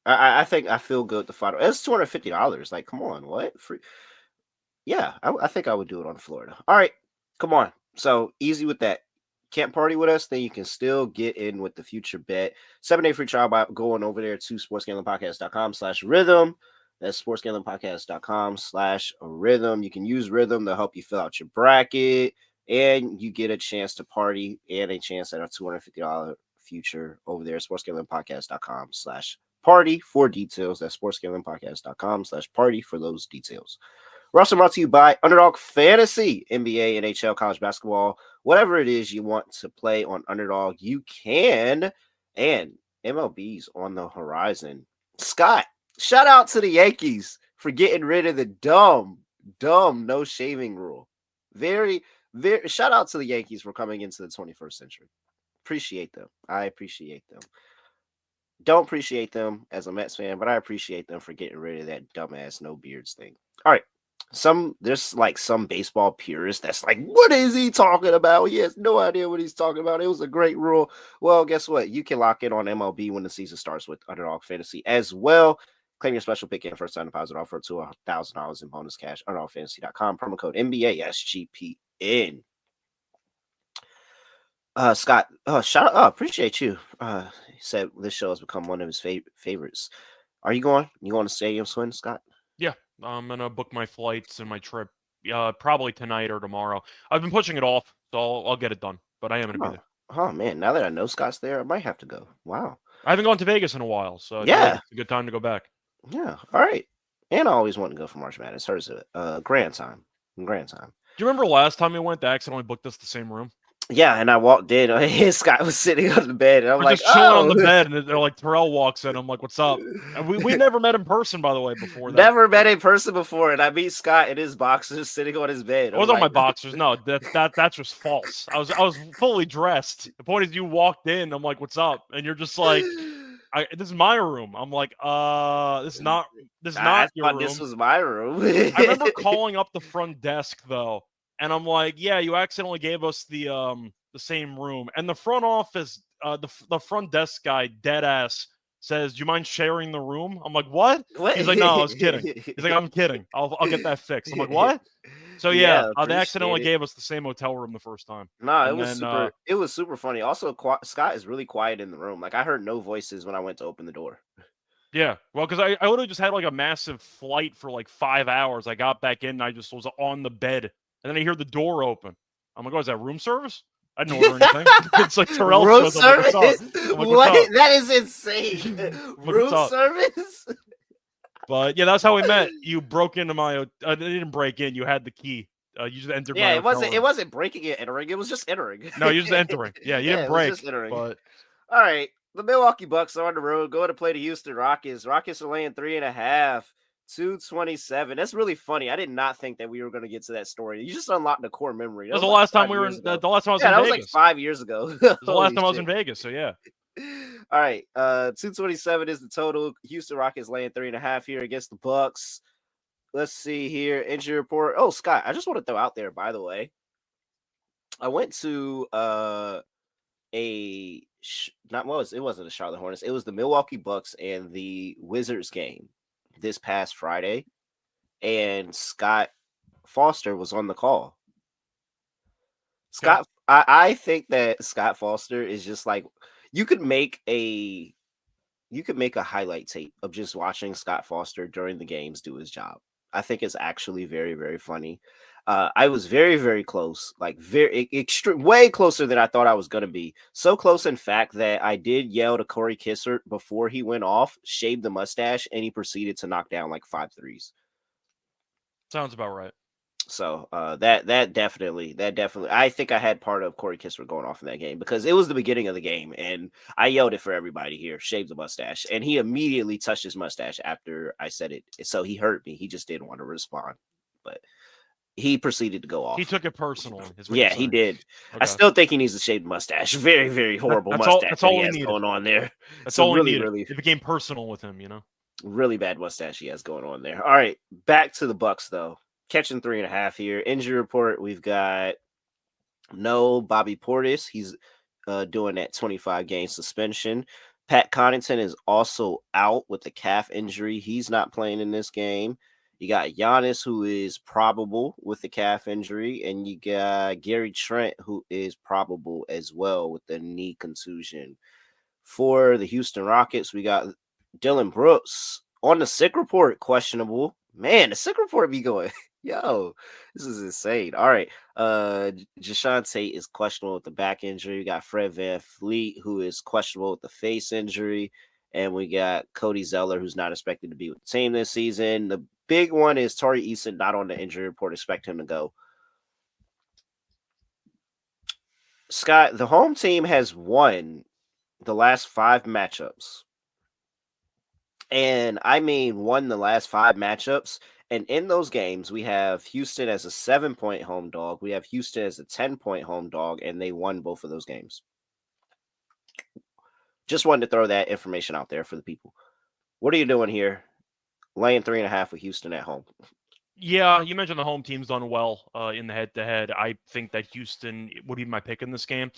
I think I feel good at the final. It's $250. Like, come on, what? Free? Yeah, I think I would do it on Florida. All right, come on. So easy with that. Can't party with us, then you can still get in with the future bet. 7-day free trial by going over there to sportsgamblingpodcast.com/rhythm. That's sportsgamblingpodcast.com/rhythm. You can use Rhythm to help you fill out your bracket, and you get a chance to party and a chance at a $250 future over there. Sportsgamblingpodcast.com/party for details. That's sportsgamblingpodcast.com/party for those details. We're also brought to you by Underdog Fantasy, NBA, NHL, college basketball, whatever it is you want to play on Underdog, you can. And MLB's on the horizon. Scott, shout out to the Yankees for getting rid of the dumb no shaving rule. Very shout out to the Yankees for coming into the 21st century. Appreciate them. I appreciate them. Don't appreciate them as a Mets fan, but I appreciate them for getting rid of that dumbass no beards thing. All right. There's like some baseball purist that's like, what is he talking about? He has no idea what he's talking about. It was a great rule. Well, guess what? You can lock in on MLB when the season starts with Underdog Fantasy as well. Claim your special pick in first time deposit offer to $1,000 in bonus cash. UnderdogFantasy.com. Promo code NBA SGPN. Scott, shout out. Appreciate you. He said this show has become one of his favorites. Are you going? You going to Stadium Swim, Scott? Yeah, I'm gonna book my flights and my trip. Probably tonight or tomorrow. I've been pushing it off, so I'll get it done. But I am gonna be there. Oh man, now that I know Scott's there, I might have to go. Wow. I haven't gone to Vegas in a while, so I feel like it's a good time to go back. Yeah. All right. And I always want to go for March Madness. Hers a grand time. Grand time. Do you remember last time we went? They accidentally booked us the same room. Yeah, and I walked in. And Scott was sitting on the bed, and I'm like, just chilling on the bed, and they're like, Terrell walks in. I'm like, what's up? And we never met in person, by the way, before that. Never met in person before, and I meet Scott in his boxers sitting on his bed. I was on my boxers. No, that's just false. I was fully dressed. The point is, you walked in. I'm like, what's up? And you're just like, this is my room. I'm like, this is not your room. This was my room. I remember calling up the front desk though, and I'm like, yeah, you accidentally gave us the same room. And the front office, the front desk guy, dead ass, says, "Do you mind sharing the room?" I'm like, "What?" He's like, "No, I was kidding." He's like, "I'm kidding. I'll get that fixed." I'm like, "What?" So yeah, they accidentally gave us the same hotel room the first time. No, it was super funny. Also, Scott is really quiet in the room. Like I heard no voices when I went to open the door. Yeah, well, because I literally just had like a massive flight for like 5 hours. I got back in, and I just was on the bed, and then I hear the door open. I'm like, "Oh, is that room service?" I didn't order anything. It's like Terrell room service. What? That is insane. Room service. But yeah, that's how we met. You broke into my. They didn't break in. You had the key. You just entered. Yeah, it wasn't breaking and entering. It was just entering. No, you just entering. Yeah, you didn't break. Just entering. But all right, the Milwaukee Bucks are on the road, going to play the Houston Rockets. Rockets are laying 3.5. 227. That's really funny. I did not think that we were going to get to that story. You just unlocked the core memory. That was the last time we were in. The last time I was in Vegas. That was like 5 years ago. The last time I was in Vegas. So yeah. All right. 227 is the total. Houston Rockets laying 3.5 here against the Bucks. Let's see here. Injury report. Oh, Scott, I just want to throw out there, by the way. I went to it wasn't the Charlotte Hornets. It was the Milwaukee Bucks and the Wizards game this past Friday. And Scott Foster was on the call. Scott, I think that Scott Foster is just like, you could make a highlight tape of just watching Scott Foster during the games do his job. I think it's actually very, very funny. I was very, very close, like way closer than I thought I was going to be. So close, in fact, that I did yell to Corey Kispert before he went off, shaved the mustache, and he proceeded to knock down like 5 threes. Sounds about right. So that definitely, I think I had part of Corey Kispert going off in that game because it was the beginning of the game, and I yelled it for everybody here, shave the mustache, and he immediately touched his mustache after I said it. So he hurt me. He just didn't want to respond, but he proceeded to go off. He took it personal. Yeah, he did. Okay. I still think he needs a shaved mustache. Very, very horrible mustache that's all he has going on there. That's all he needed. It became personal with him, Really bad mustache he has going on there. All right, back to the Bucks though. Catching 3.5 here. Injury report. We've got no Bobby Portis. He's doing that 25-game suspension. Pat Connaughton is also out with the calf injury. He's not playing in this game. You got Giannis, who is probable with the calf injury, and you got Gary Trent, who is probable as well with the knee contusion. For the Houston Rockets, we got Dylan Brooks on the sick report, questionable. Man, the sick report be going. Yo, this is insane. All right. Jashawn Tate is questionable with the back injury. We got Fred VanVleet, who is questionable with the face injury. And we got Cody Zeller, who's not expected to be with the team this season. The big one is Tari Eason, not on the injury report. Expect him to go. Scott, the home team has won the last 5 matchups. And I mean, won the last 5 matchups. And in those games, we have Houston as a 7-point home dog. We have Houston as a 10-point home dog, and they won both of those games. Just wanted to throw that information out there for the people. What are you doing here? Laying 3.5 with Houston at home. Yeah, you mentioned the home team's done well in the head-to-head. I think that Houston would be my pick in this game.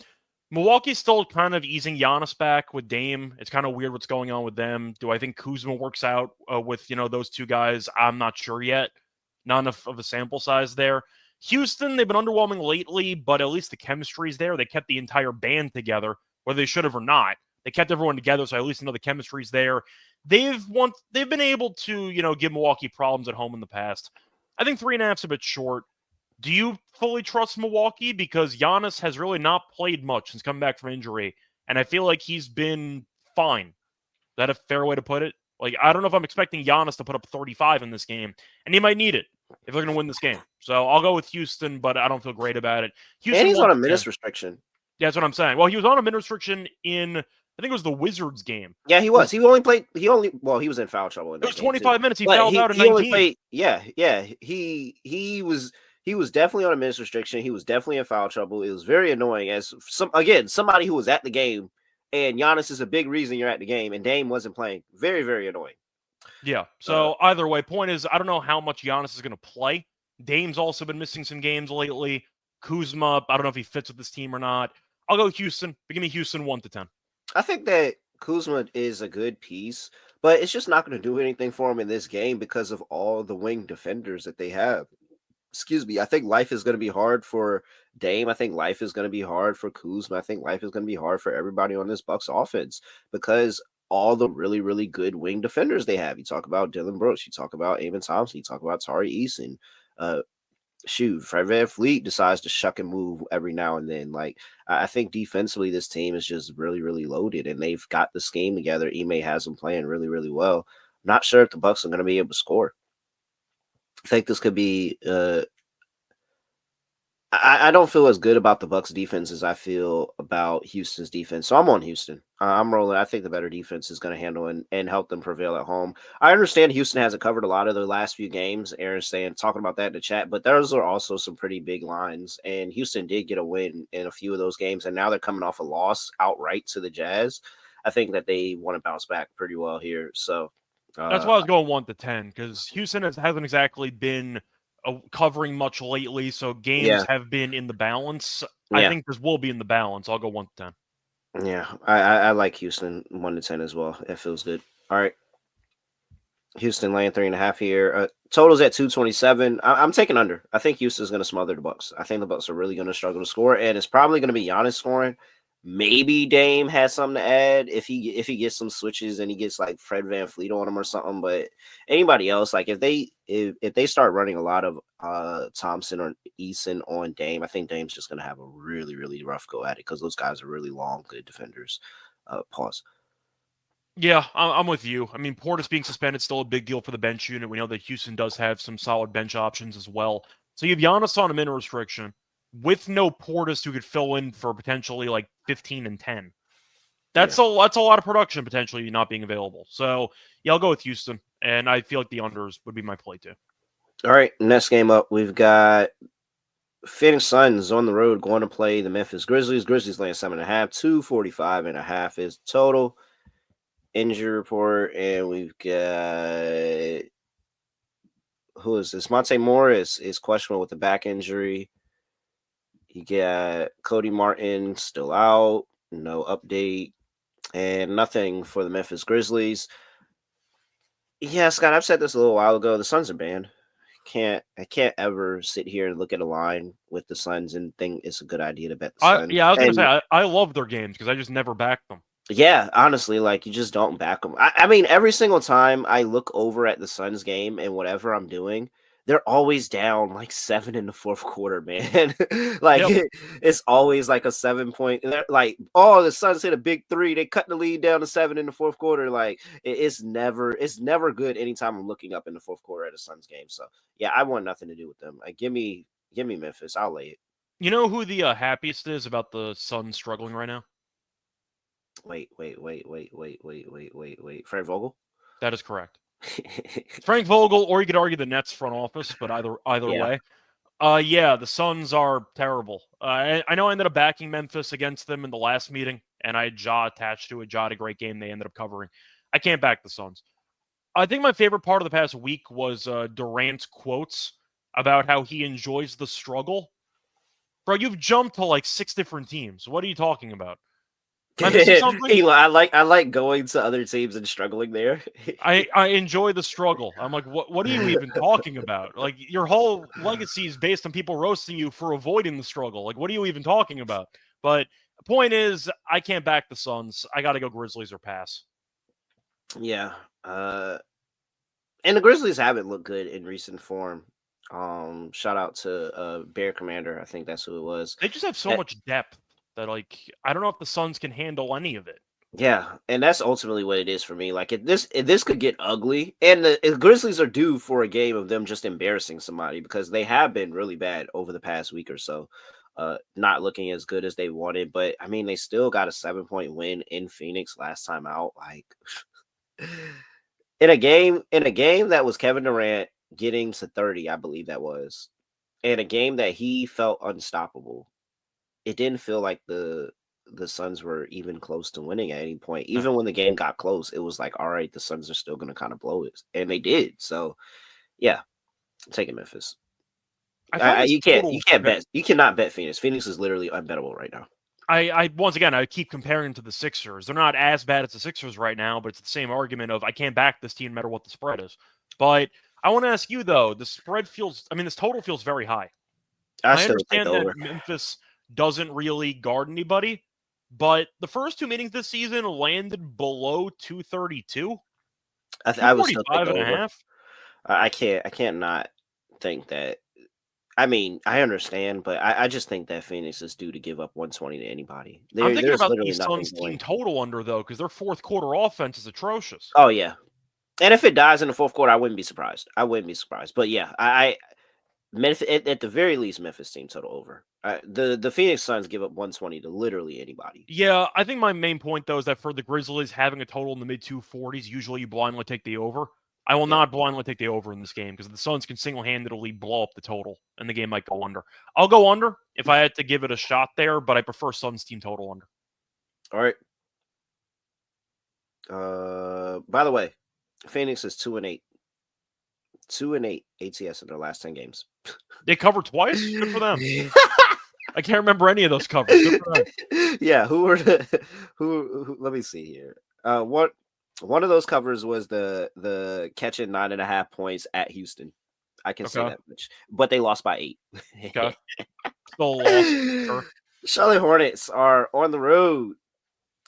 Milwaukee's still kind of easing Giannis back with Dame. It's kind of weird what's going on with them. Do I think Kuzma works out with, those two guys? I'm not sure yet. Not enough of a sample size there. Houston, they've been underwhelming lately, but at least the chemistry's there. They kept the entire band together, whether they should have or not. They kept everyone together, so I at least know the chemistry's there. They've been able to, give Milwaukee problems at home in the past. I think 3.5's a bit short. Do you fully trust Milwaukee? Because Giannis has really not played much since coming back from injury, and I feel like he's been fine. Is that a fair way to put it? Like, I don't know if I'm expecting Giannis to put up 35 in this game, and he might need it if they're going to win this game. So I'll go with Houston, but I don't feel great about it. Houston, and he's on a minutes restriction. Yeah, that's what I'm saying. Well, he was on a minutes restriction in, I think it was the Wizards game. Yeah, he was. He was in foul trouble. It was 25 minutes. He fouled out in 19. He was definitely on a minutes restriction. He was definitely in foul trouble. It was very annoying as somebody who was at the game, and Giannis is a big reason you're at the game, and Dame wasn't playing. Very, very annoying. Yeah. So either way, point is, I don't know how much Giannis is going to play. Dame's also been missing some games lately. Kuzma, I don't know if he fits with this team or not. I'll go Houston. Give me Houston 1-10. I think that Kuzma is a good piece, but it's just not going to do anything for him in this game because of all the wing defenders that they have. Excuse me. I think life is going to be hard for Dame. I think life is going to be hard for Kuzma. I think life is going to be hard for everybody on this Bucks offense because all the really, really good wing defenders they have. You talk about Dylan Brooks. You talk about Amen Thompson. You talk about Tari Eason. Fred VanVleet decides to shuck and move every now and then. Like, I think defensively, this team is just really, really loaded, and they've got the scheme together. Ime has them playing really, really well. Not sure if the Bucks are going to be able to score. I think this could be I don't feel as good about the Bucks defense as I feel about Houston's defense. So I'm on Houston. I'm rolling. I think the better defense is going to handle and help them prevail at home. I understand Houston hasn't covered a lot of their last few games. Aaron's talking about that in the chat, but those are also some pretty big lines. And Houston did get a win in a few of those games, and now they're coming off a loss outright to the Jazz. I think that they want to bounce back pretty well here. So That's why I was going 1 to 10, because Houston hasn't exactly been covering much lately, so games have been in the balance. I think this will be in the balance. I'll go 1 to 10. Yeah, I like Houston 1 to 10 as well. It feels good. All right. Houston laying 3.5 here. Totals at 227. I'm taking under. I think Houston's going to smother the Bucks. I think the Bucks are really going to struggle to score, and it's probably going to be Giannis scoring. Maybe Dame has something to add if he gets some switches and he gets like Fred VanVleet on him or something. But anybody else, like if they start running a lot of Thompson or Eason on Dame, I think Dame's just going to have a really, really rough go at it because those guys are really long, good defenders. Pause. Yeah, I'm with you. I mean, Portis being suspended is still a big deal for the bench unit. We know that Houston does have some solid bench options as well. So you have Giannis on a min restriction with no Portis who could fill in for potentially like 15 and 10. That's a lot of production potentially not being available. So yeah, I'll go with Houston, and I feel like the unders would be my play too. All right, next game up, we've got Phoenix Suns on the road going to play the Memphis Grizzlies. Grizzlies laying 7.5, 245.5 is total. Injury report, and we've got who is this? Monte Morris is questionable with the back injury. You got Cody Martin still out, no update, and nothing for the Memphis Grizzlies. Yeah, Scott, I've said this a little while ago. The Suns are banned. I can't ever sit here and look at a line with the Suns and think it's a good idea to bet the Suns. I was going to say I love their games because I just never back them. Yeah, honestly, like you just don't back them. I mean, every single time I look over at the Suns game and whatever I'm doing, they're always down like 7 in the fourth quarter, man. It's always like a 7-point. Like, oh, the Suns hit a big 3. They cut the lead down to 7 in the fourth quarter. Like, it's never good anytime I'm looking up in the fourth quarter at a Suns game. So yeah, I want nothing to do with them. Like, give me Memphis. I'll lay it. You know who the happiest is about the Suns struggling right now? Wait. Frank Vogel? That is correct. Frank Vogel, or you could argue the Nets front office, but either way. The Suns are terrible. I know I ended up backing Memphis against them in the last meeting, and I had Ja attached to it. Ja had a great game they ended up covering. I can't back the Suns. I think my favorite part of the past week was Durant's quotes about how he enjoys the struggle. Bro, you've jumped to like 6 different teams. What are you talking about? I like going to other teams and struggling there. I enjoy the struggle. I'm like, what are you even talking about? Like, your whole legacy is based on people roasting you for avoiding the struggle. Like, what are you even talking about? But the point is, I can't back the Suns. I got to go Grizzlies or pass. Yeah. And the Grizzlies haven't looked good in recent form. Shout out to Bear Commander. I think that's who it was. They just have so much depth that, like, I don't know if the Suns can handle any of it. Yeah, and that's ultimately what it is for me. Like, if this could get ugly, and the Grizzlies are due for a game of them just embarrassing somebody because they have been really bad over the past week or so, not looking as good as they wanted. But I mean, they still got a 7-point win in Phoenix last time out. Like, in a game that was Kevin Durant getting to 30, I believe that was, and a game that he felt unstoppable. It didn't feel like the Suns were even close to winning at any point. Even when the game got close, it was like, all right, the Suns are still going to kind of blow it. And they did. So, yeah, I'm taking Memphis. You cannot bet Phoenix. Phoenix is literally unbettable right now. I once again, I keep comparing to the Sixers. They're not as bad as the Sixers right now, but it's the same argument of I can't back this team no matter what the spread is. But I want to ask you, though, this total feels very high. I understand that Memphis doesn't really guard anybody, but the first 2 meetings this season landed below 232. I was 45.5. I can't not think that. I mean, I understand, but I just think that Phoenix is due to give up 120 to anybody. I'm thinking about the Suns team total under, though, because their fourth quarter offense is atrocious. Oh, yeah. And if it dies in the fourth quarter, I wouldn't be surprised. But yeah, Memphis, at the very least, Memphis team total over. The Phoenix Suns give up 120 to literally anybody. Yeah, I think my main point, though, is that for the Grizzlies, having a total in the mid-240s, usually you blindly take the over. I will not blindly take the over in this game because the Suns can single-handedly blow up the total, and the game might go under. I'll go under if I had to give it a shot there, but I prefer Suns team total under. All right. By the way, Phoenix is 2-8. 2-8 ATS in their last 10 games. They covered twice? Good for them. I can't remember any of those covers. Good for them. Yeah, who were the who let me see here. What one of those covers was the catching 9.5 points at Houston. I can say Okay. that much. But they lost by 8. Okay. Still lost. Sure. Charlotte Hornets are on the road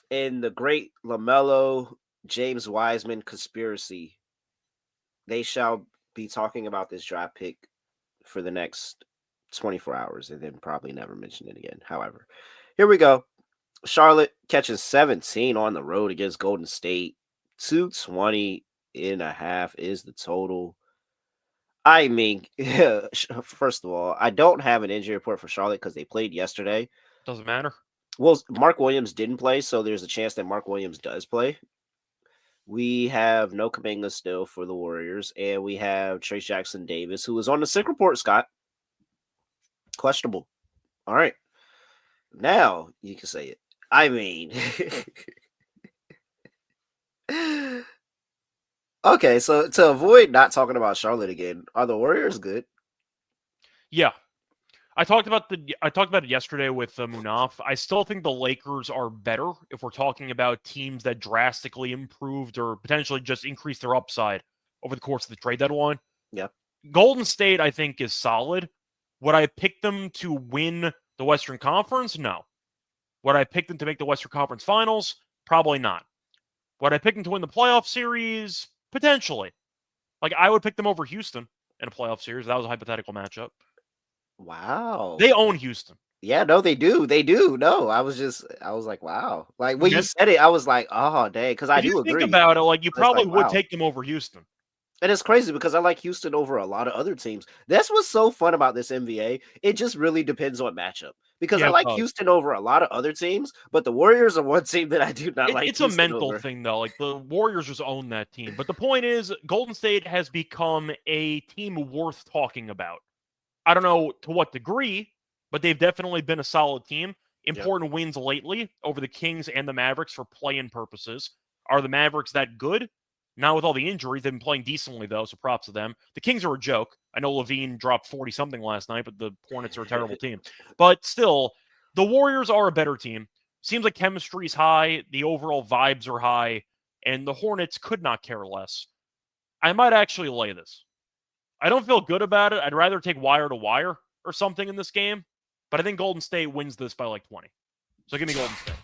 in the great LaMelo James Wiseman conspiracy. They shall be talking about this draft pick for the next 24 hours and then probably never mention it again. However, here we go. Charlotte catching 17 on the road against Golden State. 220.5 is the total. I mean, first of all, I don't have an injury report for Charlotte because they played yesterday. Doesn't matter. Well, Mark Williams didn't play, so there's a chance that Mark Williams does play. We have no Kuminga still for the Warriors, and we have Trace Jackson Davis, who was on the sick report, Scott. Questionable. All right. Now you can say it. I mean, okay, so to avoid not talking about Charlotte again, are the Warriors good? Yeah. I talked about it yesterday with Munaf. I still think the Lakers are better if we're talking about teams that drastically improved or potentially just increased their upside over the course of the trade deadline. Yep. Golden State, I think, is solid. Would I pick them to win the Western Conference? No. Would I pick them to make the Western Conference Finals? Probably not. Would I pick them to win the playoff series? Potentially. Like, I would pick them over Houston in a playoff series. That was a hypothetical matchup. Wow. They own Houston. Yeah, no, they do. They do. No, I was like, wow. Like when you said it, I was like, oh, dang, because I do agree. Think about it, like you probably like, would wow. take them over Houston. And it's crazy because I like Houston over a lot of other teams. That's what's so fun about this NBA. It just really depends on matchup. Because I like Houston over a lot of other teams, but the Warriors are one team that I do not like. It's a mental thing, though. Like the Warriors just own that team. But the point is, Golden State has become a team worth talking about. I don't know to what degree, but they've definitely been a solid team. Important wins lately over the Kings and the Mavericks for play-in purposes. Are the Mavericks that good? Now with all the injuries, they've been playing decently, though, so props to them. The Kings are a joke. I know Levine dropped 40-something last night, but the Hornets are a terrible team. But still, the Warriors are a better team. Seems like chemistry's high, the overall vibes are high, and the Hornets could not care less. I might actually lay this. I don't feel good about it. I'd rather take wire to wire or something in this game, but I think Golden State wins this by like 20. So give me Golden State.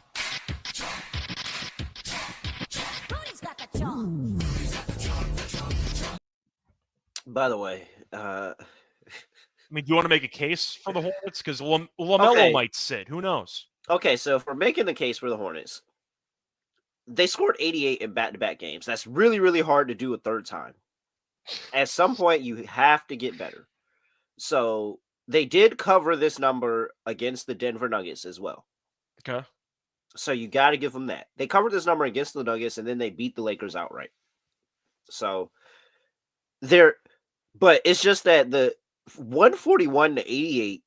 By the way, I mean, do you want to make a case for the Hornets? Because LaMelo might sit. Who knows? Okay, so if we're making the case for the Hornets, they scored 88 in back-to-back games. That's really, really hard to do a third time. At some point, you have to get better. So they did cover this number against the Denver Nuggets as well. Okay. So you got to give them that. They covered this number against the Nuggets, and then they beat the Lakers outright. So but it's just that the 141-88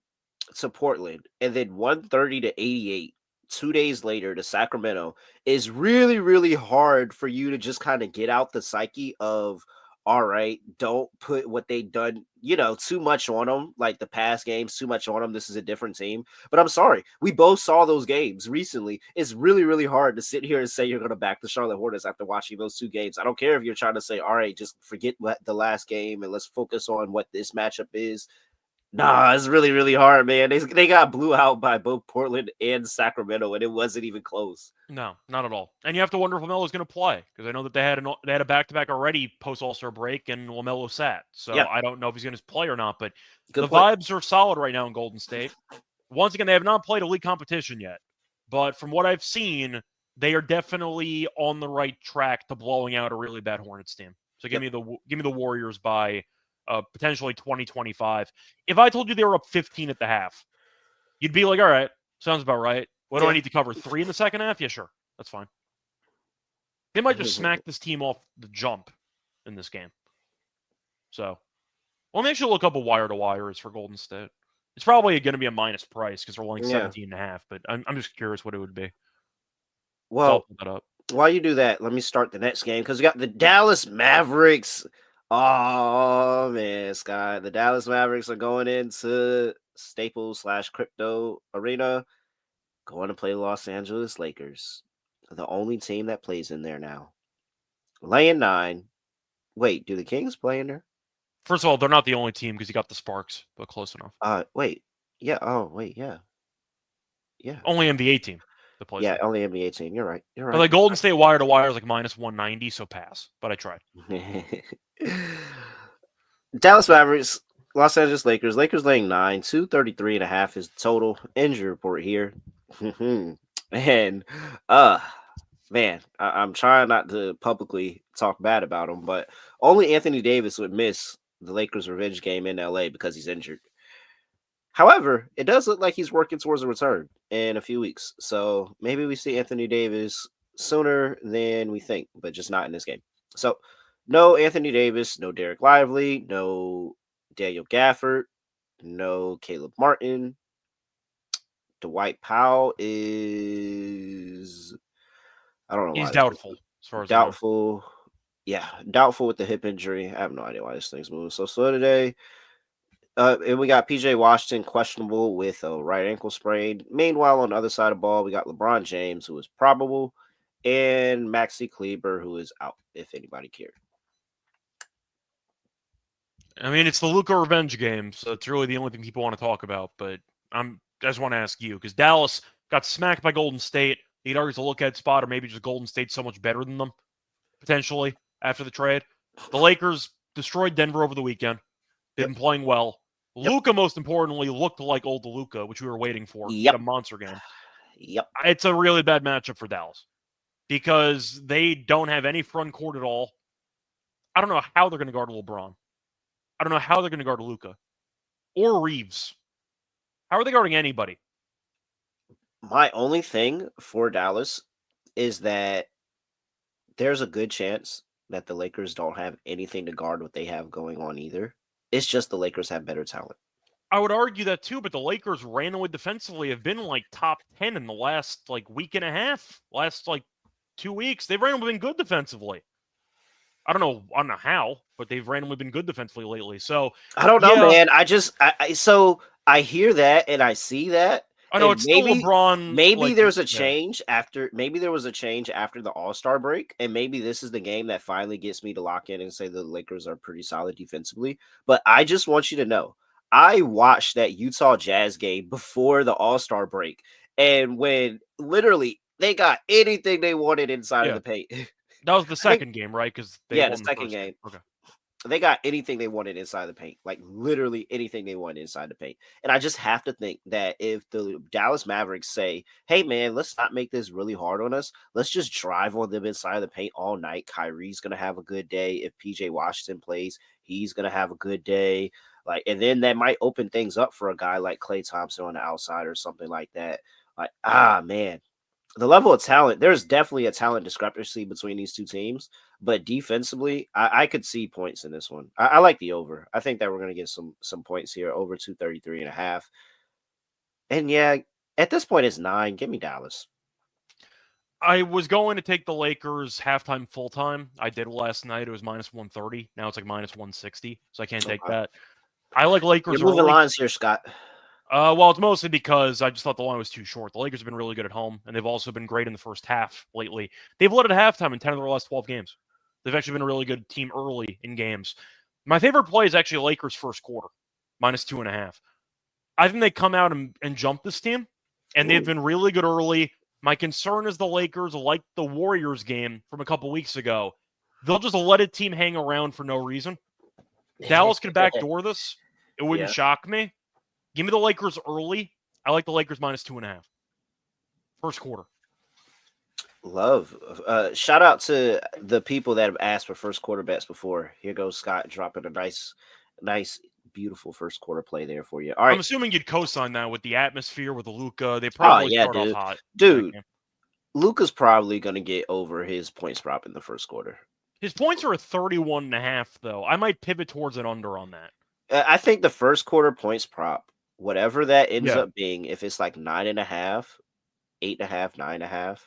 to Portland, and then 130-88 2 days later to Sacramento is really, really hard for you to just kind of get out the psyche of, all right, don't put what they've done, too much on them, like the past games, too much on them. This is a different team. But I'm sorry. We both saw those games recently. It's really, really hard to sit here and say you're going to back the Charlotte Hornets after watching those two games. I don't care if you're trying to say, all right, just forget the last game and let's focus on what this matchup is. Nah, it's really, really hard, man. They got blew out by both Portland and Sacramento, and it wasn't even close. No, not at all. And you have to wonder if LaMelo's going to play, because I know that they had a back-to-back already post All-Star break, and LaMelo sat. So I don't know if he's going to play or not, but vibes are solid right now in Golden State. Once again, they have not played a league competition yet, but from what I've seen, they are definitely on the right track to blowing out a really bad Hornets team. So give me the Warriors by potentially 20-25. If I told you they were up 15 at the half, you'd be like, all right, sounds about right. What do I need to cover? 3 in the second half? Yeah, sure. That's fine. They might just smack this team off the jump in this game. So, let me actually look up a wire-to-wire is for Golden State. It's probably going to be a minus price because they're only 17.5, but I'm just curious what it would be. Well, that up. while you do that, let me start the next game because we got the Dallas Mavericks. Oh man, Scott, the Dallas Mavericks are going into Staples / Crypto Arena, going to play Los Angeles Lakers, the only team that plays in there now. Laying 9. Wait, do the Kings play in there? First of all, they're not the only team because you got the Sparks, but close enough. Wait, yeah. Oh, wait, yeah, yeah, Only NBA team that plays yeah. there. Only NBA team. You're right. You're But right. like Golden State wire to wire is like minus 190, so pass. But I tried. Dallas Mavericks, Los Angeles Lakers. Lakers laying 9, 233.5 is the total. Injury report here. And man, I'm trying not to publicly talk bad about him, but only Anthony Davis would miss the Lakers revenge game in LA because he's injured. However, it does look like he's working towards a return in a few weeks. So maybe we see Anthony Davis sooner than we think, but just not in this game. So no Anthony Davis, no Derek Lively, no Daniel Gafford, no Caleb Martin. Dwight Powell is, I don't know why. He's doubtful, as far as Doubtful. Yeah, doubtful with the hip injury. I have no idea why this thing's moving so slow today. And we got PJ Washington questionable with a right ankle sprain. Meanwhile, on the other side of the ball, we got LeBron James, who is probable, and Maxi Kleber, who is out, if anybody cared. I mean, it's the Luka revenge game, so it's really the only thing people want to talk about. But I just want to ask you, because Dallas got smacked by Golden State. You'd argue it's a look-ahead spot, or maybe just Golden State's so much better than them, potentially, after the trade. The Lakers destroyed Denver over the weekend. They've been playing well. Luka, most importantly, looked like old Luka, which we were waiting for. He had a monster game. It's a really bad matchup for Dallas because they don't have any front court at all. I don't know how they're going to guard LeBron. I don't know how they're going to guard Luka or Reeves. How are they guarding anybody? My only thing for Dallas is that there's a good chance that the Lakers don't have anything to guard what they have going on either. It's just the Lakers have better talent. I would argue that too, but the Lakers randomly defensively have been like top 10 in the last like week and a half, last like 2 weeks. They've randomly been good defensively. I don't know how, but they've randomly been good defensively lately. So I don't know, man. So I hear that and I see that. I know it's still LeBron. Maybe there's a change after. Maybe there was a change after the All-Star break, and maybe this is the game that finally gets me to lock in and say the Lakers are pretty solid defensively. But I just want you to know, I watched that Utah Jazz game before the All-Star break, and when literally they got anything they wanted inside of the paint. That was the second game, right? Because the second game. Okay. They got anything they wanted inside the paint, like literally anything they wanted inside the paint. And I just have to think that if the Dallas Mavericks say, hey, man, let's not make this really hard on us. Let's just drive on them inside the paint all night. Kyrie's going to have a good day. If PJ Washington plays, he's going to have a good day. And then that might open things up for a guy like Klay Thompson on the outside or something like that. Man. The level of talent, there's definitely a talent discrepancy between these two teams, but defensively, I could see points in this one. I like the over. I think that we're going to get some points here, over 233.5. And yeah, at this point, it's 9. Give me Dallas. I was going to take the Lakers halftime, full time. I did last night. It was minus 130. Now it's like minus 160, so I can't take that. I like Lakers. You're moving lines here, Scott. Well, it's mostly because I just thought the line was too short. The Lakers have been really good at home, and they've also been great in the first half lately. They've led at halftime in 10 of their last 12 games. They've actually been a really good team early in games. My favorite play is actually Lakers first quarter, minus 2.5. I think they come out and jump this team, and they've been really good early. My concern is the Lakers, like the Warriors game from a couple weeks ago, they'll just let a team hang around for no reason. Dallas could backdoor this. It wouldn't shock me. Give me the Lakers early. I like the Lakers minus 2.5. First quarter. Love. Shout out to the people that have asked for first quarter bets before. Here goes Scott dropping a nice, beautiful first quarter play there for you. All right. I'm assuming you'd co-sign that with the atmosphere, with the Luka. They probably start off hot. Dude, Luka's probably going to get over his points drop in the first quarter. His points are at 31.5, though. I might pivot towards an under on that. I think the first quarter points prop, whatever that ends up being, if it's like 9.5, 8.5, 9.5,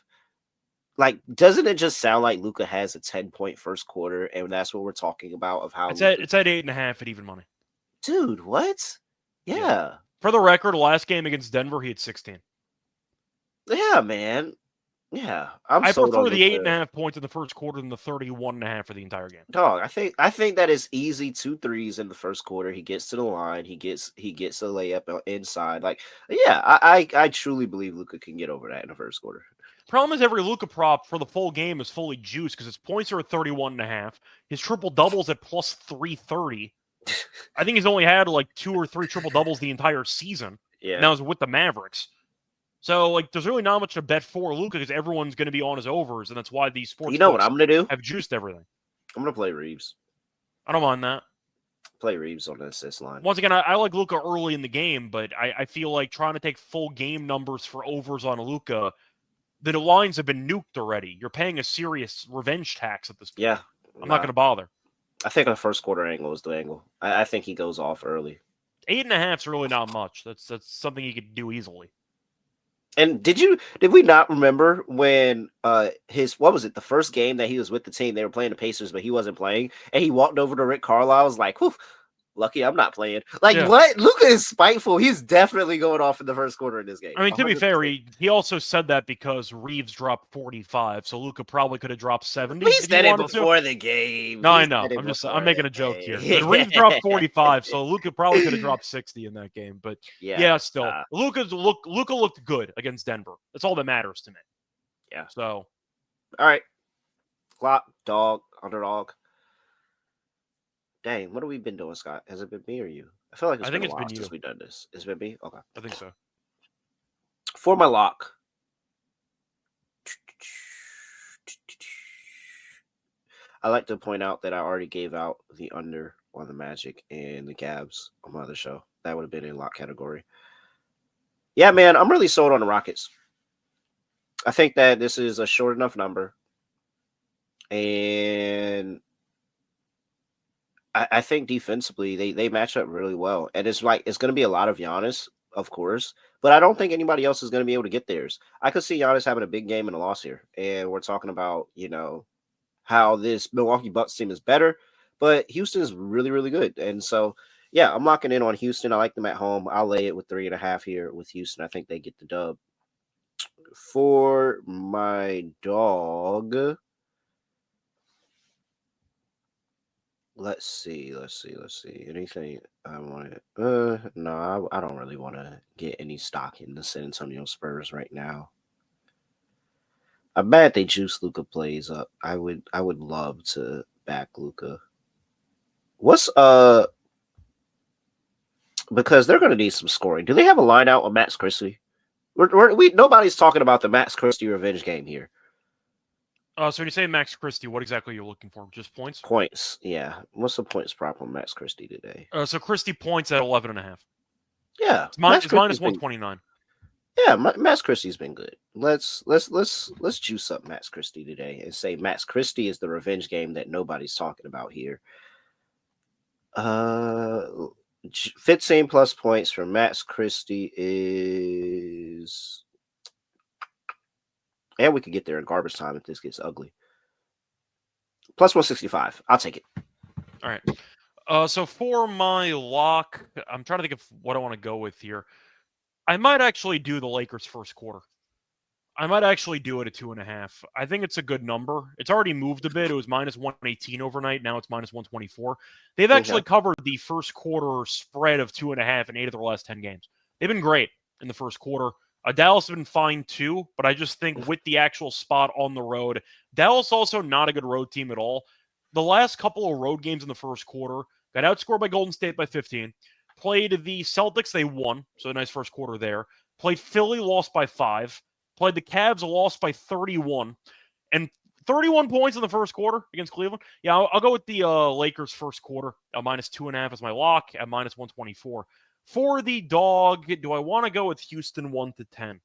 Like, doesn't it just sound like Luka has a 10-point first quarter, and that's what we're talking about of how It's Luka... at 8.5 at even money. Dude, what? Yeah. For the record, last game against Denver, he had 16. Yeah, man. Yeah. I sold on prefer the Luka. 8.5 points in the first quarter than the 31.5 for the entire game. Dog, I think that is easy 2 threes in the first quarter. He gets to the line, he gets a layup inside. Like, yeah, I truly believe Luka can get over that in the first quarter. Problem is every Luka prop for the full game is fully juiced because his points are at 31.5. His triple doubles at plus 330. I think he's only had like 2 or 3 triple doubles the entire season. Yeah. And that was with the Mavericks. So, like, there's really not much to bet for Luka because everyone's going to be on his overs, and that's why these sports You know what I'm gonna do? have juiced everything. I'm gonna play Reeves. I don't mind that. Play Reeves on the assist line. Once again, I like Luka early in the game, but I feel like trying to take full game numbers for overs on Luka, the lines have been nuked already. You're paying a serious revenge tax at this point. Yeah. I'm not going to bother. I think the first quarter angle is the angle. I think he goes off early. 8.5 is really not much. That's something he could do easily. And did we not remember when what was it, the first game that he was with the team, they were playing the Pacers, but he wasn't playing, and he walked over to Rick Carlisle, was like, whew, lucky I'm not playing. Like, Yeah. What? Luka is spiteful. He's definitely going off in the first quarter in this game. I mean, to be 100%. fair, he also said that because Reeves dropped 45, so Luka probably could have dropped 70. He if he said it wanted to. before the game. No, He I know. said it I'm before making the a joke game. here. But Reeves dropped 45, so Luka probably could have dropped 60 in that game. But yeah still, Luka looked good against Denver. That's all that matters to me. Yeah. So, all right, clock, dog, underdog. Dang, what have we been doing, Scott? Has it been me or you? I feel like it's been a while since we've done this. It's been me? Okay. I think so. For my lock, I like to point out that I already gave out the under on the Magic and the Cavs on my other show. That would have been in lock category. Yeah, man, I'm really sold on the Rockets. I think that this is a short enough number. And I think defensively they match up really well. And it's going to be a lot of Giannis, of course, but I don't think anybody else is going to be able to get theirs. I could see Giannis having a big game and a loss here. And we're talking about, how this Milwaukee Bucks team is better, but Houston is really, really good. And so, yeah, I'm locking in on Houston. I like them at home. I'll lay it with 3.5 here with Houston. I think they get the dub. For my dog, let's see. Anything I want to? No, I don't really want to get any stock in the San Antonio Spurs right now. I bet they juice Luka plays up. I would love to back Luka. What's because they're going to need some scoring. Do they have a line out on Max Christie? Nobody's talking about the Max Christie revenge game here. So when you say Max Christie, what exactly are you looking for? Just points? Points, yeah. What's the points prop on Max Christie today? So Christie points at 11.5. Yeah, it's minus 129. Yeah, Max Christie's been good. Let's juice up Max Christie today and say Max Christie is the revenge game that nobody's talking about here. 15 plus points for Max Christie is, and we could get there in garbage time if this gets ugly. Plus 165. I'll take it. All right. So for my lock, I'm trying to think of what I want to go with here. I might actually do the Lakers first quarter. I might actually do it at 2.5. I think it's a good number. It's already moved a bit. It was minus 118 overnight. Now it's minus 124. They've actually covered the first quarter spread of 2.5 in 8 of their last 10 games. They've been great in the first quarter. Dallas has been fine too, but I just think with the actual spot on the road, Dallas also not a good road team at all. The last couple of road games in the first quarter got outscored by Golden State by 15. Played the Celtics, they won, so a nice first quarter there. Played Philly, lost by 5. Played the Cavs, lost by 31. And 31 points in the first quarter against Cleveland. Yeah, I'll go with the Lakers first quarter. Minus 2.5 as my lock at minus 124. For the dog, do I want to go with Houston 1-10?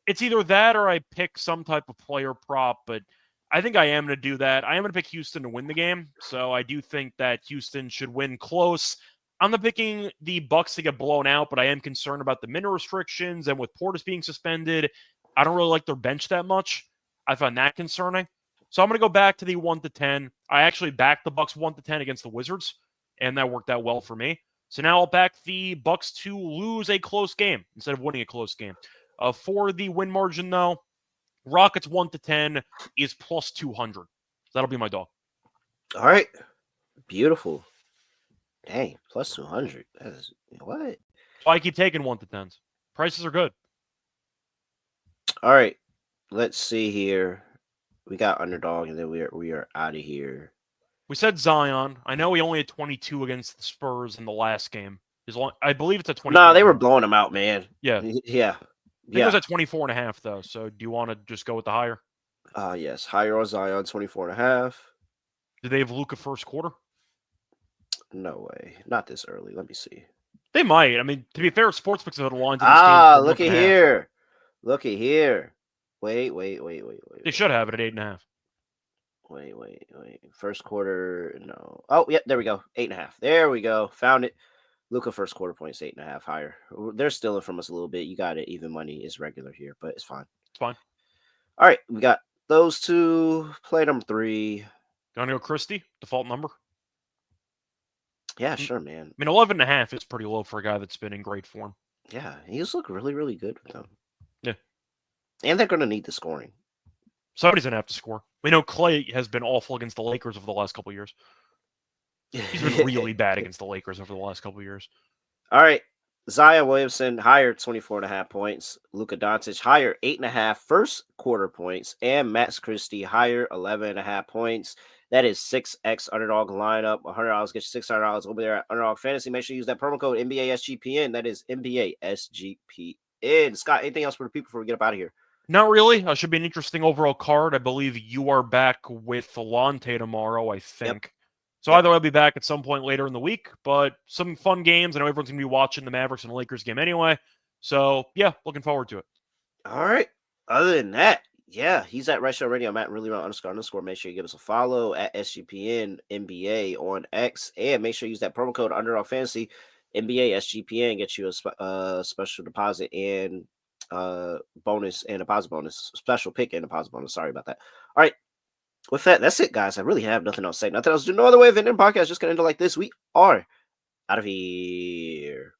It's either that or I pick some type of player prop, but I think I am going to do that. I am going to pick Houston to win the game, so I do think that Houston should win close. I'm not picking the Bucks to get blown out, but I am concerned about the minute restrictions and with Portis being suspended. I don't really like their bench that much. I found that concerning. So I'm going to go back to the 1-10. I actually backed the Bucks 1-10 against the Wizards, and that worked out well for me. So now I'll back the Bucks to lose a close game instead of winning a close game. For the win margin, though, Rockets 1-10 is plus 200. That'll be my dog. All right. Beautiful. Dang, plus 200. That is what? So I keep taking 1-10s. Prices are good. All right. Let's see here. We got underdog, and then we are out of here. We said Zion. I know he only had 22 against the Spurs in the last game. I believe it's at 24. Nah, they were blowing him out, man. Yeah. Yeah. I think it was at 24.5, though. So do you want to just go with the higher? Yes. Higher on Zion, 24.5. Do they have Luka first quarter? No way. Not this early. Let me see. They might. I mean, to be fair, sportsbooks have aligned to this game. Look at here. Look at here. Wait. They should have it at 8.5. Wait. First quarter, no. Oh, yeah, there we go. 8.5. There we go. Found it. Luka first quarter points 8.5 higher. They're stealing from us a little bit. You got it. Even money is regular here, but it's fine. It's fine. All right, we got those two. Play number 3. Gonna go Christie, default number. Yeah, sure, man. I mean, 11.5 is pretty low for a guy that's been in great form. Yeah, he's look really, really good with them. Yeah. And they're going to need the scoring. Somebody's going to have to score. We know Clay has been awful against the Lakers over the last couple of years. He's been really bad against the Lakers over the last couple of years. All right. Zion Williamson, higher 24.5 points. Luka Doncic, higher 8.5 first quarter points. And Max Christie, higher 11.5 points. That is 6x underdog lineup. $100 gets you $600 over there at Underdog Fantasy. Make sure you use that promo code NBA SGPN. That is NBA SGPN. Scott, anything else for the people before we get up out of here? Not really. Should be an interesting overall card. I believe you are back with Lonte tomorrow, I think. Yep. So either I'll be back at some point later in the week, but some fun games. I know everyone's going to be watching the Mavericks and Lakers game anyway. So, yeah, looking forward to it. All right. Other than that, yeah, he's at Right Show Radio. I'm at ___. Make sure you give us a follow at SGPN NBA on X. And make sure you use that promo code Underdog Fantasy. NBA SGPN gets you a special deposit and bonus and deposit bonus. Special pick and deposit bonus. Sorry about that. All right. With that, that's it, guys. I really have nothing else to say. Nothing else to do. No other way of ending the podcast. Just going to end it like this. We are out of here.